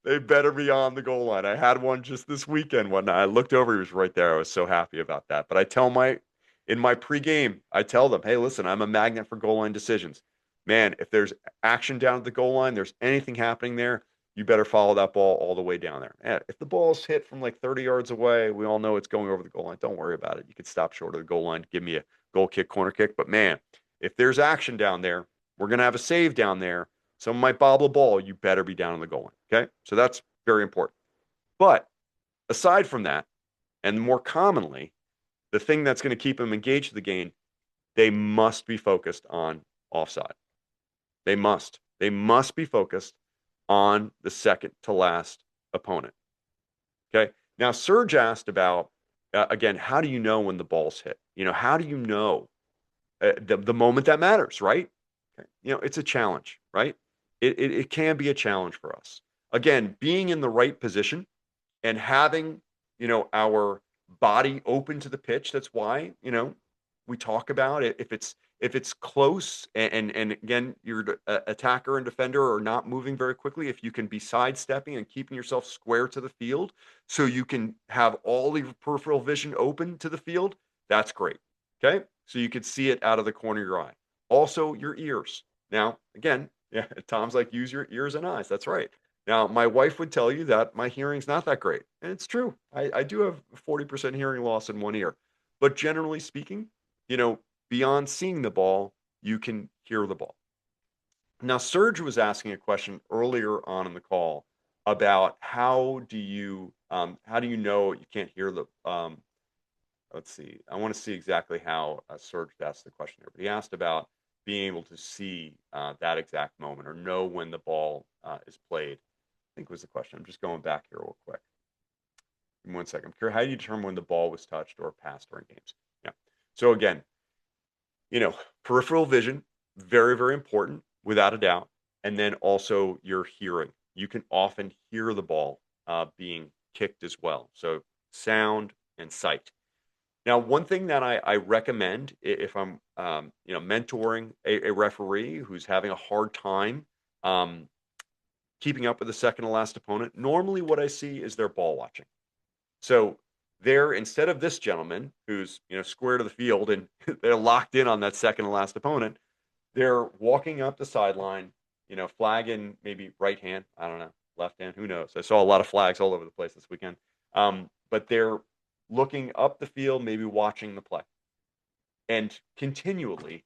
they better be on the goal line. I had one just this weekend when I looked over, he was right there. I was so happy about that. But in my pregame, I tell them, hey, listen, I'm a magnet for goal line decisions. Man, if there's action down at the goal line, there's anything happening there, you better follow that ball all the way down there. And if the ball's hit from like 30 yards away, we all know it's going over the goal line. Don't worry about it. You could stop short of the goal line, give me a goal kick, corner kick. But man, if there's action down there, we're going to have a save down there. Someone might bobble a ball. You better be down on the goal line. Okay. So that's very important. But aside from that, and more commonly, the thing that's going to keep them engaged in the game, they must be focused on offside. They must. They must be focused on the second to last opponent. Okay. Now, Serge asked about, again, how do you know when the ball's hit? How do you know the moment that matters, right? Okay. It's a challenge, right? It can be a challenge for us. Again, being in the right position and having, our body open to the pitch. That's why, we talk about it. If it's close and again, your attacker and defender are not moving very quickly, if you can be sidestepping and keeping yourself square to the field so you can have all your peripheral vision open to the field, that's great. Okay. So you could see it out of the corner of your eye. Also, your ears. Now, again, yeah, Tom's like, use your ears and eyes. That's right. Now, my wife would tell you that my hearing's not that great. And it's true. I do have 40% hearing loss in one ear. But generally speaking, you know, beyond seeing the ball, you can hear the ball. Now, Serge was asking a question earlier on in the call about how do you know you can't hear the let's see. I want to see exactly how Serge asked the question here, but he asked about being able to see that exact moment or know when the ball is played. I think was the question. I'm just going back here real quick. Give me 1 second. I'm curious, how do you determine when the ball was touched or passed during games? Yeah. So again, peripheral vision, very, very important, without a doubt. And then also your hearing. You can often hear the ball being kicked as well. So sound and sight. Now, one thing that I recommend if I'm, mentoring a referee who's having a hard time um, keeping up with the second to last opponent, normally what I see is their ball watching. So they're instead of this gentleman who's square to the field and they're locked in on that second to last opponent, they're walking up the sideline, flagging maybe right hand, I don't know, left hand, who knows? I saw a lot of flags all over the place this weekend. But they're looking up the field, maybe watching the play and continually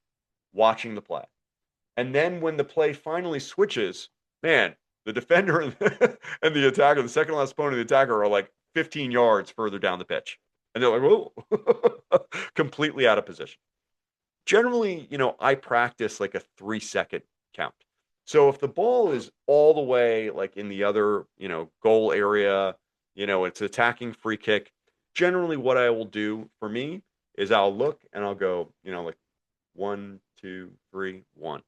watching the play. And then when the play finally switches, man, the defender and the attacker, the second last opponent and the attacker are like 15 yards further down the pitch. And they're like, whoa, completely out of position. Generally, I practice like a 3-second count. So if the ball is all the way like in the other, goal area, it's attacking free kick. Generally, what I will do for me is I'll look and I'll go, like 1, 2, 3, 1.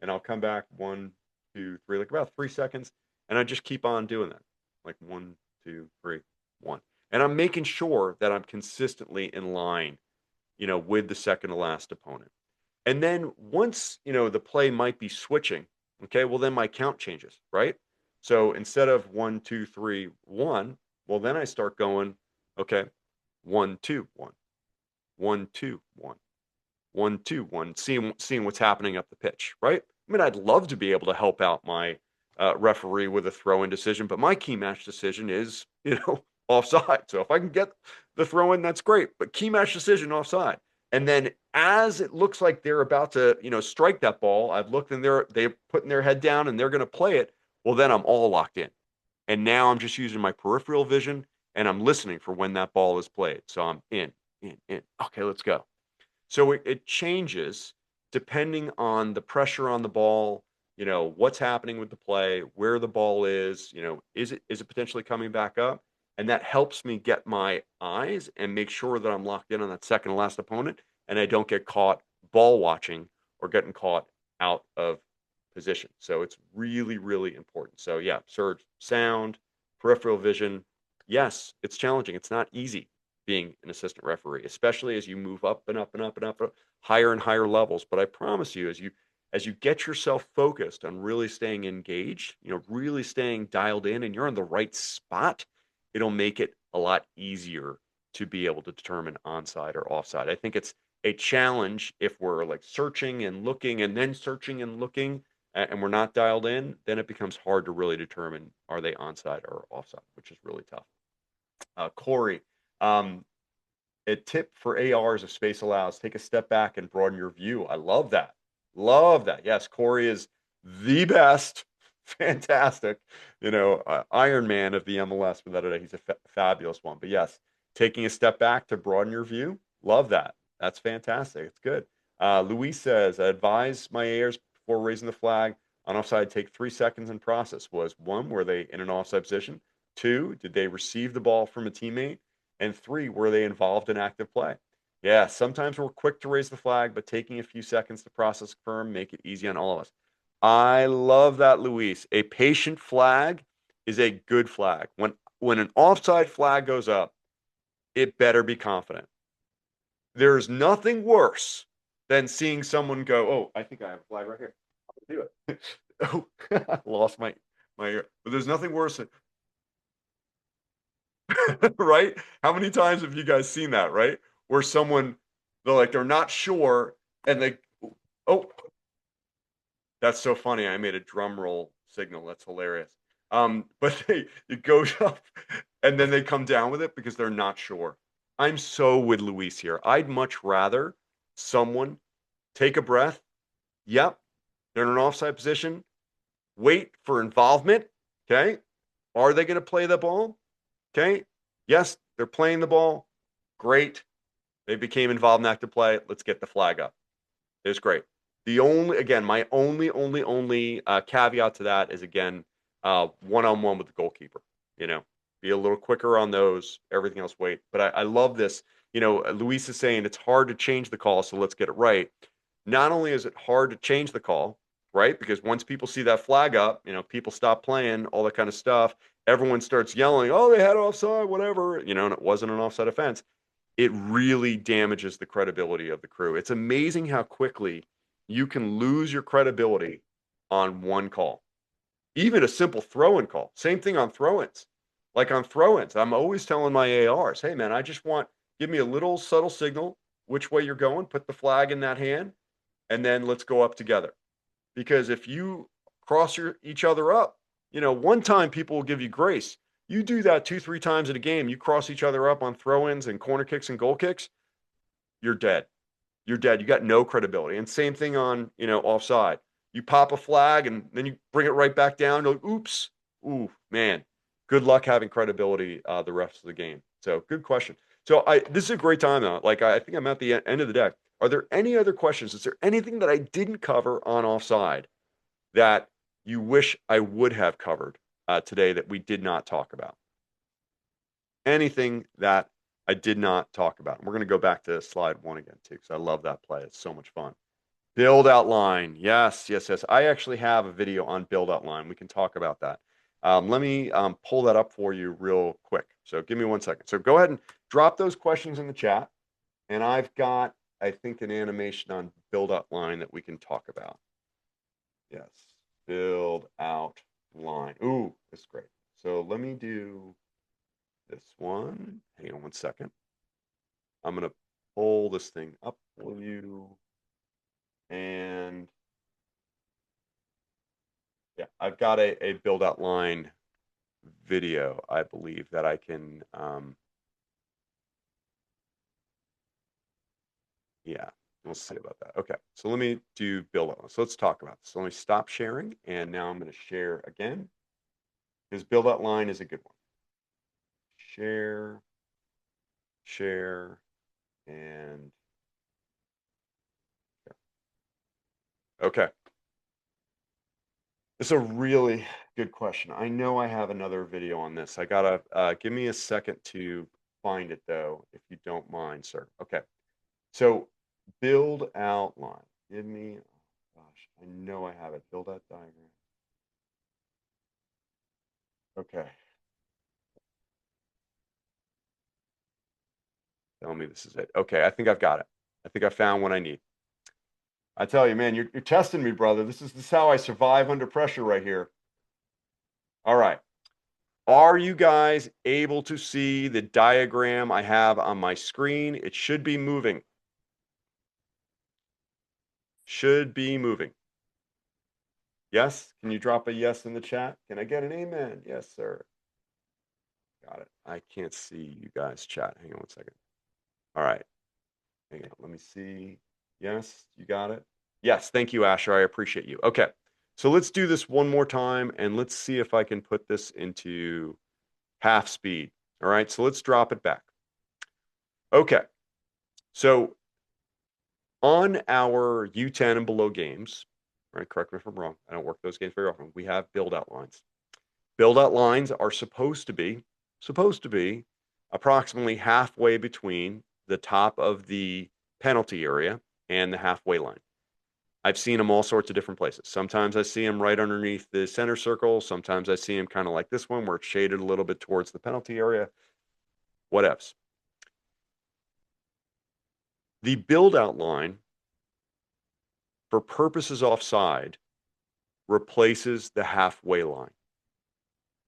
And I'll come back 1, 2, 3, like about 3 seconds. And I just keep on doing that. Like 1, 2, 3, 1. And I'm making sure that I'm consistently in line, with the second to last opponent. And then once, the play might be switching, okay, well, then my count changes, right? So instead of 1, 2, 3, 1, well, then I start going, okay, 1, 2, 1, 1, 2, 1, 1, 2, 1, seeing what's happening up the pitch, right? I mean, I'd love to be able to help out my referee with a throw-in decision, but my key match decision is, offside. So if I can get the throw-in, that's great. But key match decision offside. And then as it looks like they're about to, strike that ball, I've looked and they're putting their head down and they're going to play it. Well, then I'm all locked in. And now I'm just using my peripheral vision and I'm listening for when that ball is played. So I'm in. Okay, let's go. So it changes depending on the pressure on the ball, what's happening with the play, where the ball is, is it potentially coming back up? And that helps me get my eyes and make sure that I'm locked in on that second to last opponent and I don't get caught ball watching or getting caught out of position. So it's really, really important. So yeah, Serge, sound, peripheral vision. Yes, it's challenging. It's not easy. being an assistant referee, especially as you move up and up and up and up, higher and higher levels. But I promise you, as you get yourself focused on really staying engaged, really staying dialed in, and you're in the right spot, it'll make it a lot easier to be able to determine onside or offside. I think it's a challenge if we're like searching and looking and then searching and looking and we're not dialed in, then it becomes hard to really determine are they onside or offside, which is really tough. Corey, um, a tip for ARs if space allows, take a step back and broaden your view. I love that. Love that. Yes, Corey is the best. Fantastic. Iron Man of the MLS, without a doubt. He's a fabulous one. But yes, taking a step back to broaden your view. Love that. That's fantastic. It's good. Luis says, I advise my ARs before raising the flag on offside, take 3 seconds and process. Was one, were they in an offside position? Two, did they receive the ball from a teammate? And three, were they involved in active play? Yeah, sometimes we're quick to raise the flag, but taking a few seconds to process firm, make it easy on all of us. I love that, Luis. A patient flag is a good flag. When an offside flag goes up, it better be confident. There's nothing worse than seeing someone go, "Oh, I think I have a flag right here. I'll do it." Oh, I lost my ear. But there's nothing worse than right? How many times have you guys seen that, right? Where someone they're not sure and they oh, that's so funny. I made a drum roll signal. That's hilarious. But it goes up and then they come down with it because they're not sure. I'm so with Luis here. I'd much rather someone take a breath. Yep, they're in an offside position. Wait for involvement. Okay. Are they going to play the ball? Okay. Yes, they're playing the ball. Great. They became involved in active play. Let's get the flag up. It's great. Again, my only caveat to that is again, one-on-one with the goalkeeper. You know, be a little quicker on those. Everything else, wait. But I love this. Luis is saying it's hard to change the call, so let's get it right. Not only is it hard to change the call, right? Because once people see that flag up, people stop playing, all that kind of stuff. Everyone starts yelling, "Oh, they had offside, whatever," and it wasn't an offside offense. It really damages the credibility of the crew. It's amazing how quickly you can lose your credibility on one call. Even a simple throw-in call. Same thing on throw-ins. Like on throw-ins, I'm always telling my ARs, "Hey man, give me a little subtle signal which way you're going, put the flag in that hand, and then let's go up together." Because if you cross each other up, one time people will give you grace. You do that 2, 3 times in a game, you cross each other up on throw-ins and corner kicks and goal kicks, you're dead. You're dead. You got no credibility. And same thing on, offside. You pop a flag and then you bring it right back down. Like, oops. Ooh, man. Good luck having credibility the rest of the game. So good question. So this is a great time though. Like I think I'm at the end of the deck. Are there any other questions? Is there anything that I didn't cover on offside that you wish I would have covered today that we did not talk about? Anything that I did not talk about. And we're going to go back to slide one again, too, because I love that play. It's so much fun. Build outline. Yes, yes, yes. I actually have a video on build outline. We can talk about that. Let me pull that up for you real quick. So give me 1 second. So go ahead and drop those questions in the chat. And I've got, I think, an animation on build outline that we can talk about. Yes, build outline. Ooh, that's great. So let me do this one. Hang on 1 second. I'm going to pull this thing up for you. And yeah, I've got a build outline video, I believe, that I can, yeah, we'll see about that. Okay, so let me do build outline. So let's talk about this. So let me stop sharing. And now I'm going to share again because build outline is a good one. Share, share, and okay. This is a really good question. I know I have another video on this. I gotta give me a second to find it though, if you don't mind, sir. Okay. So build outline. Give me, oh gosh, I know I have it. Build out diagram. Okay. Tell me this is it. Okay, I think I've got it. I think I found what I need. I tell you, man, you're testing me, brother. This is how I survive under pressure right here. All right. Are you guys able to see the diagram I have on my screen? It should be moving. Should be moving. Yes? Can you drop a yes in the chat? Can I get an amen? Yes, sir. Got it. I can't see you guys chat. Hang on one second. All right. Hang on. Let me see. Yes, you got it. Yes, thank you, Asher. I appreciate you. Okay. So let's do this one more time and let's see if I can put this into half speed. All right. So let's drop it back. Okay. So on our U10 and below games, right? Correct me if I'm wrong. I don't work those games very often. We have build out lines. Build out lines are supposed to be approximately halfway between the top of the penalty area and the halfway line. I've seen them all sorts of different places. Sometimes I see them right underneath the center circle. Sometimes I see them kind of like this one where it's shaded a little bit towards the penalty area. Whatevs. The build out line for purposes offside replaces the halfway line.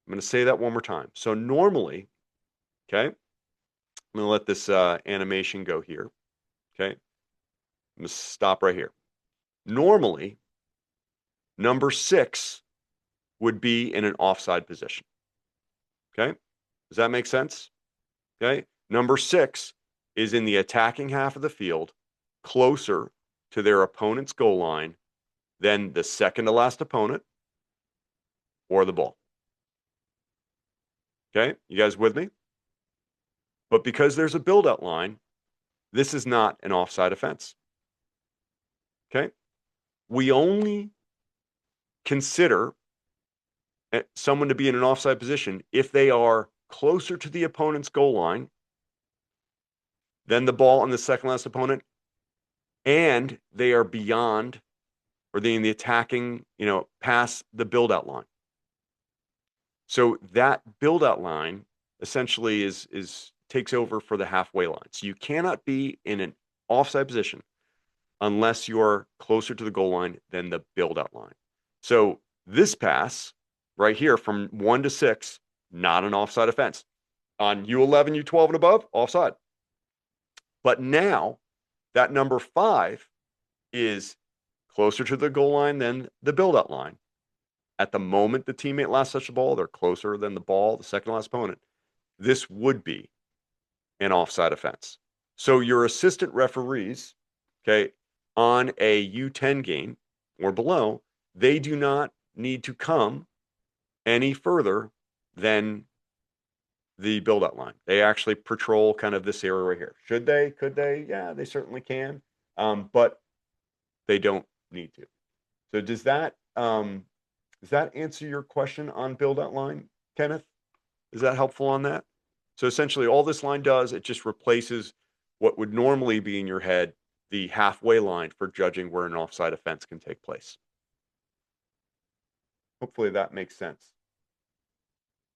I'm going to say that one more time. So normally, okay, I'm going to let this animation go here. Okay, I'm going to stop right here. Normally, number 6 would be in an offside position. Okay, does that make sense? Okay, number 6 is in the attacking half of the field, closer to their opponent's goal line than the second to last opponent or the ball. Okay, you guys with me? But because there's a build-out line, this is not an offside offense. Okay, we only consider someone to be in an offside position if they are closer to the opponent's goal line than the ball on the second last opponent, and they are beyond or they in the attacking, past the build-out line. So that build-out line essentially is takes over for the halfway line. So you cannot be in an offside position unless you're closer to the goal line than the build-out line. So this pass right here from 1 to 6, not an offside offense. On U11, U12 and above, offside. But now that number 5 is closer to the goal line than the build-out line. At the moment the teammate last touched the ball, they're closer than the ball, the second last opponent. This would be an offside offense. So your assistant referees, okay, on a U10 game or below, they do not need to come any further than the build-out line. They actually patrol kind of this area right here. Should they? Could they? Yeah, they certainly can. But they don't need to. So does that answer your question on build-out line, Kenneth? Is that helpful on that? So essentially all this line does, it just replaces what would normally be in your head, the halfway line for judging where an offside offense can take place. Hopefully that makes sense.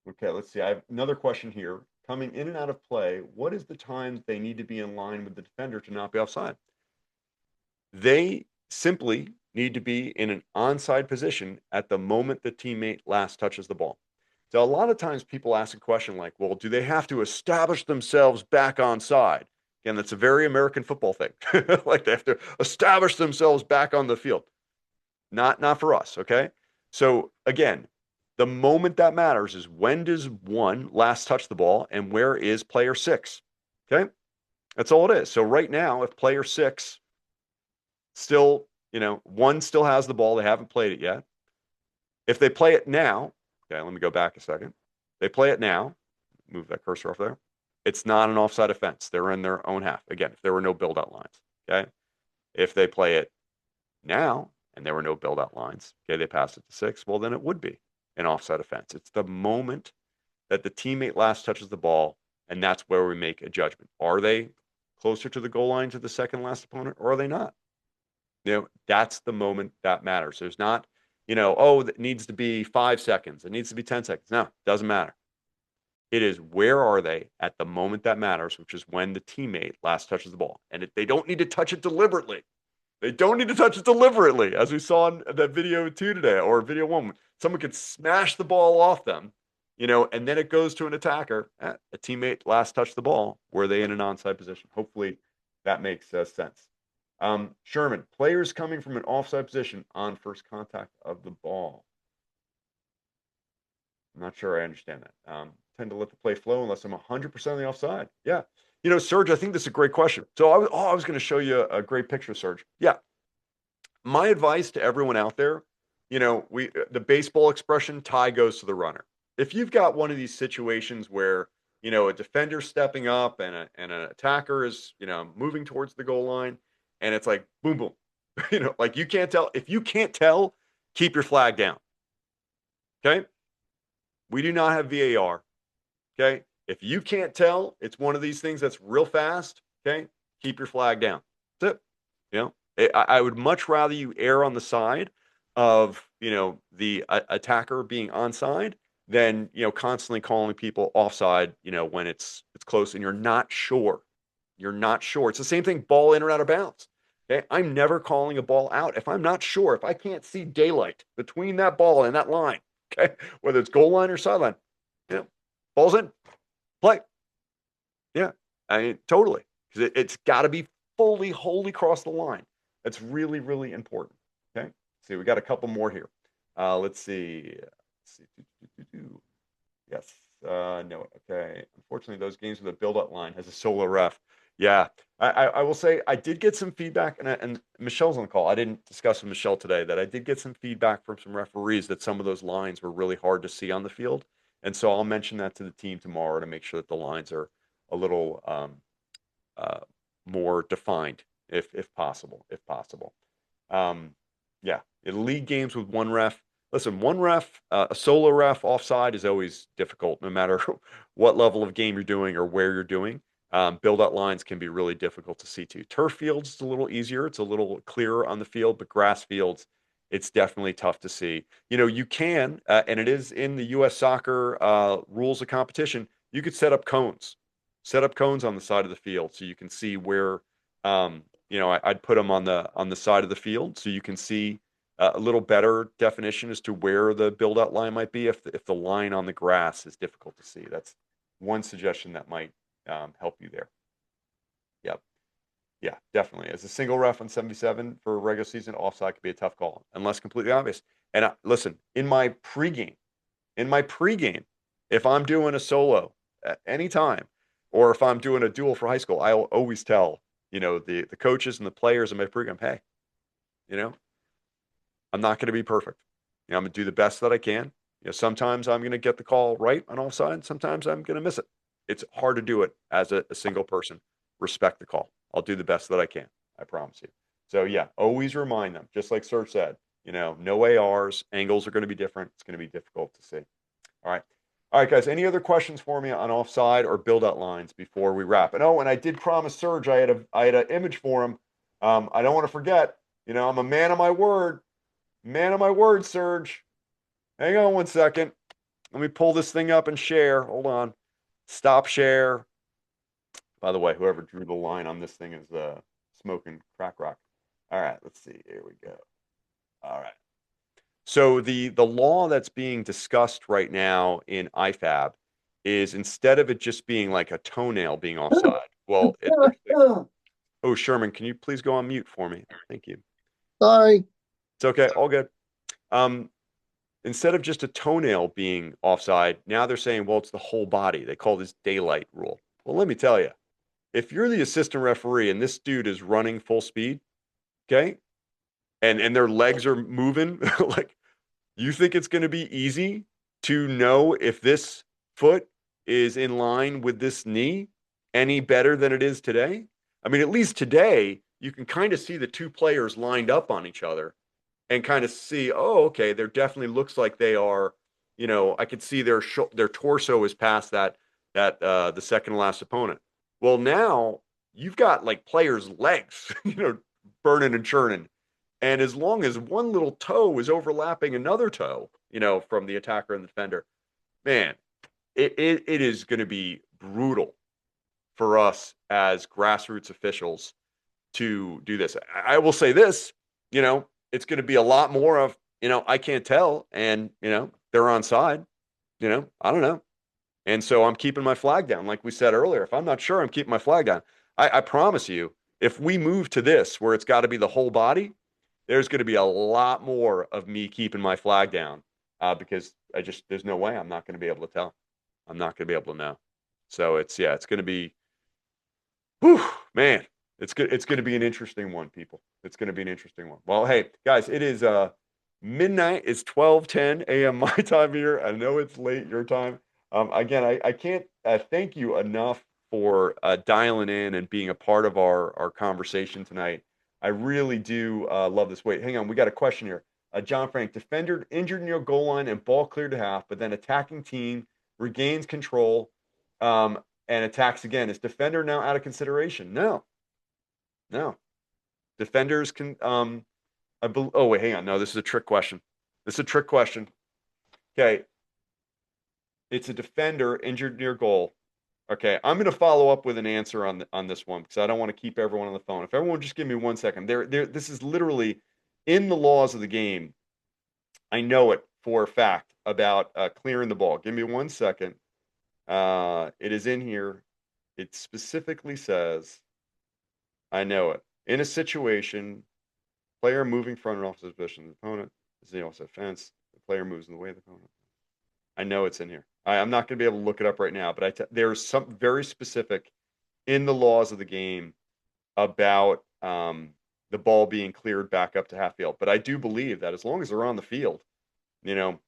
Okay, let's see. I have another question here. Coming in and out of play, what is the time they need to be in line with the defender to not be offside? They simply need to be in an onside position at the moment the teammate last touches the ball. So a lot of times people ask a question like, well, do they have to establish themselves back onside? Again, that's a very American football thing. Like they have to establish themselves back on the field. Not for us, okay? So again, the moment that matters is when does 1 last touch the ball and where is player 6? Okay? That's all it is. So right now, if player 6 still, 1 still has the ball, they haven't played it yet. If they play it now, okay, let me go back a second. They play it now, move that cursor off there. It's not an offside offense. They're in their own half. Again, if there were no build-out lines, okay? If they play it now and there were no build-out lines, okay, they pass it to 6, well, then it would be an offside offense. It's the moment that the teammate last touches the ball, and that's where we make a judgment. Are they closer to the goal line to the second last opponent, or are they not? That's the moment that matters. There's not, oh, that needs to be 5 seconds. It needs to be 10 seconds. No, doesn't matter. It is where are they at the moment that matters, which is when the teammate last touches the ball. And they don't need to touch it deliberately. They don't need to touch it deliberately, as we saw in that video 2 today, or video 1. Someone could smash the ball off them, and then it goes to an attacker. A teammate last touched the ball. Were they in an onside position? Hopefully that makes sense. Sherman, players coming from an offside position on first contact of the ball. I'm not sure I understand that. Tend to let the play flow unless I'm 100% on the offside. Yeah. Serge, I think this is a great question. So I was going to show you a great picture, Serge. Yeah. My advice to everyone out there, the baseball expression, tie goes to the runner. If you've got one of these situations where, a defender's stepping up and an attacker is, moving towards the goal line, and it's like boom, boom, like you can't tell. If you can't tell, keep your flag down. Okay. We do not have VAR. Okay. If you can't tell, it's one of these things that's real fast. Okay. Keep your flag down. That's it. I would much rather you err on the side of, the attacker being onside than, constantly calling people offside, when it's close and you're not sure. You're not sure. It's the same thing, ball in or out of bounds. Okay. I'm never calling a ball out if I'm not sure, if I can't see daylight between that ball and that line. Okay. Whether it's goal line or sideline. Ball's in. Play. Yeah. I mean, totally. Because it's got to be fully, wholly cross the line. That's really, really important. Okay. See, we got a couple more here. Let's see. Yes. No. Okay. Unfortunately, those games with a build-up line has a solo ref. Yeah. I will say I did get some feedback, and Michelle's on the call. I didn't discuss with Michelle today that I did get some feedback from some referees that some of those lines were really hard to see on the field. And so I'll mention that to the team tomorrow to make sure that the lines are a little uh, more defined, if possible, yeah, in league games with one ref. Listen, one ref, a solo ref offside is always difficult, no matter what level of game you're doing or where you're doing. Build out lines can be really difficult to see too. Turf fields, it's a little easier. It's a little clearer on the field, but grass fields, it's definitely tough to see. You can, and it is in the U.S. soccer rules of competition, you could set up cones on the side of the field so you can see where, I'd put them on the side of the field so you can see a little better definition as to where the build out line might be if the line on the grass is difficult to see. That's one suggestion that might help you there. Yep. Yeah, definitely. As a single ref on 77 for regular season, offside could be a tough call unless completely obvious. And listen, in my pregame, if I'm doing a solo at any time, or if I'm doing a duel for high school, I'll always tell, the coaches and the players in my pregame, hey, you know, I'm not going to be perfect. I'm going to do the best that I can. Sometimes I'm going to get the call right on offside. Sometimes I'm going to miss it. It's hard to do it as a single person. Respect the call. I'll do the best that I can. I promise you. So yeah, always remind them, just like Serge said, no ARs, angles are going to be different. It's going to be difficult to see. All right. All right, guys. Any other questions for me on offside or build out lines before we wrap? And I did promise Serge I had an image for him. I don't want to forget. I'm a man of my word. Man of my word, Serge. Hang on one second. Let me pull this thing up and share. Hold on. Stop share. By the way, whoever drew the line on this thing is smoking crack rock. All right, let's see. Here we go. All right. So the law that's being discussed right now in IFAB is instead of it just being like a toenail being offside. Well, oh, Sherman, can you please go on mute for me? Thank you. Sorry. It's okay. All good. Um, Instead of just a toenail being offside, now they're saying, well, it's the whole body. They call this daylight rule. Well, let me tell you, if you're the assistant referee and this dude is running full speed, okay, and their legs are moving, like you think it's going to be easy to know if this foot is in line with this knee any better than it is today? I mean, at least today, you can kind of see the two players lined up on each other and kind of see, oh, okay, there definitely looks like they are, I could see their torso is past that the second to last opponent. Well, now you've got like players' legs, burning and churning. And as long as one little toe is overlapping another toe, from the attacker and the defender, man, it is going to be brutal for us as grassroots officials to do this. I will say this, it's going to be a lot more of, I can't tell, and they're on side, I don't know. And so I'm keeping my flag down. Like we said earlier, if I'm not sure, I'm keeping my flag down. I promise you, if we move to this where it's got to be the whole body, there's going to be a lot more of me keeping my flag down because there's no way I'm not going to be able to tell. I'm not going to be able to know. So it's going to be, whew, man, it's good. It's going to be an interesting one, people. It's going to be an interesting one. Well, hey, guys, it is midnight. It's 12:10 a.m. my time here. I know it's late your time. Again, I can't thank you enough for dialing in and being a part of our conversation tonight. I really do love this. Wait, hang on. We got a question here. John Frank, defender injured near goal line and ball cleared to half, but then attacking team regains control and attacks again. Is defender now out of consideration? No, no. Defenders can. Oh wait, hang on. No, this is a trick question. This is a trick question. Okay, it's a defender injured near goal. Okay, I'm going to follow up with an answer on this one because I don't want to keep everyone on the phone. If everyone would just give me 1 second, this is literally in the laws of the game. I know it for a fact about clearing the ball. Give me 1 second. It is in here. It specifically says, I know it. In a situation, player moving front and opposite position, the opponent is the offset fence. The player moves in the way of the opponent. I know it's in here. I'm not going to be able to look it up right now, but there's something very specific in the laws of the game about the ball being cleared back up to half field. But I do believe that as long as they're on the field, you know,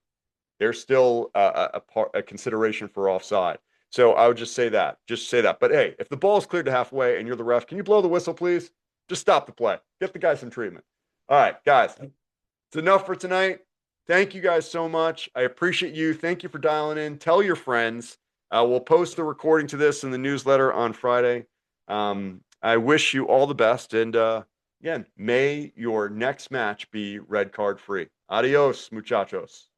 there's still a consideration for offside. So I would just say that. Just say that. But hey, if the ball is cleared to halfway and you're the ref, can you blow the whistle, please? Just stop the play. Get the guy some treatment. All right, guys, it's enough for tonight. Thank you guys so much. I appreciate you. Thank you for dialing in. Tell your friends. We'll post the recording to this in the newsletter on Friday. I wish you all the best. And again, may your next match be red card free. Adios, muchachos.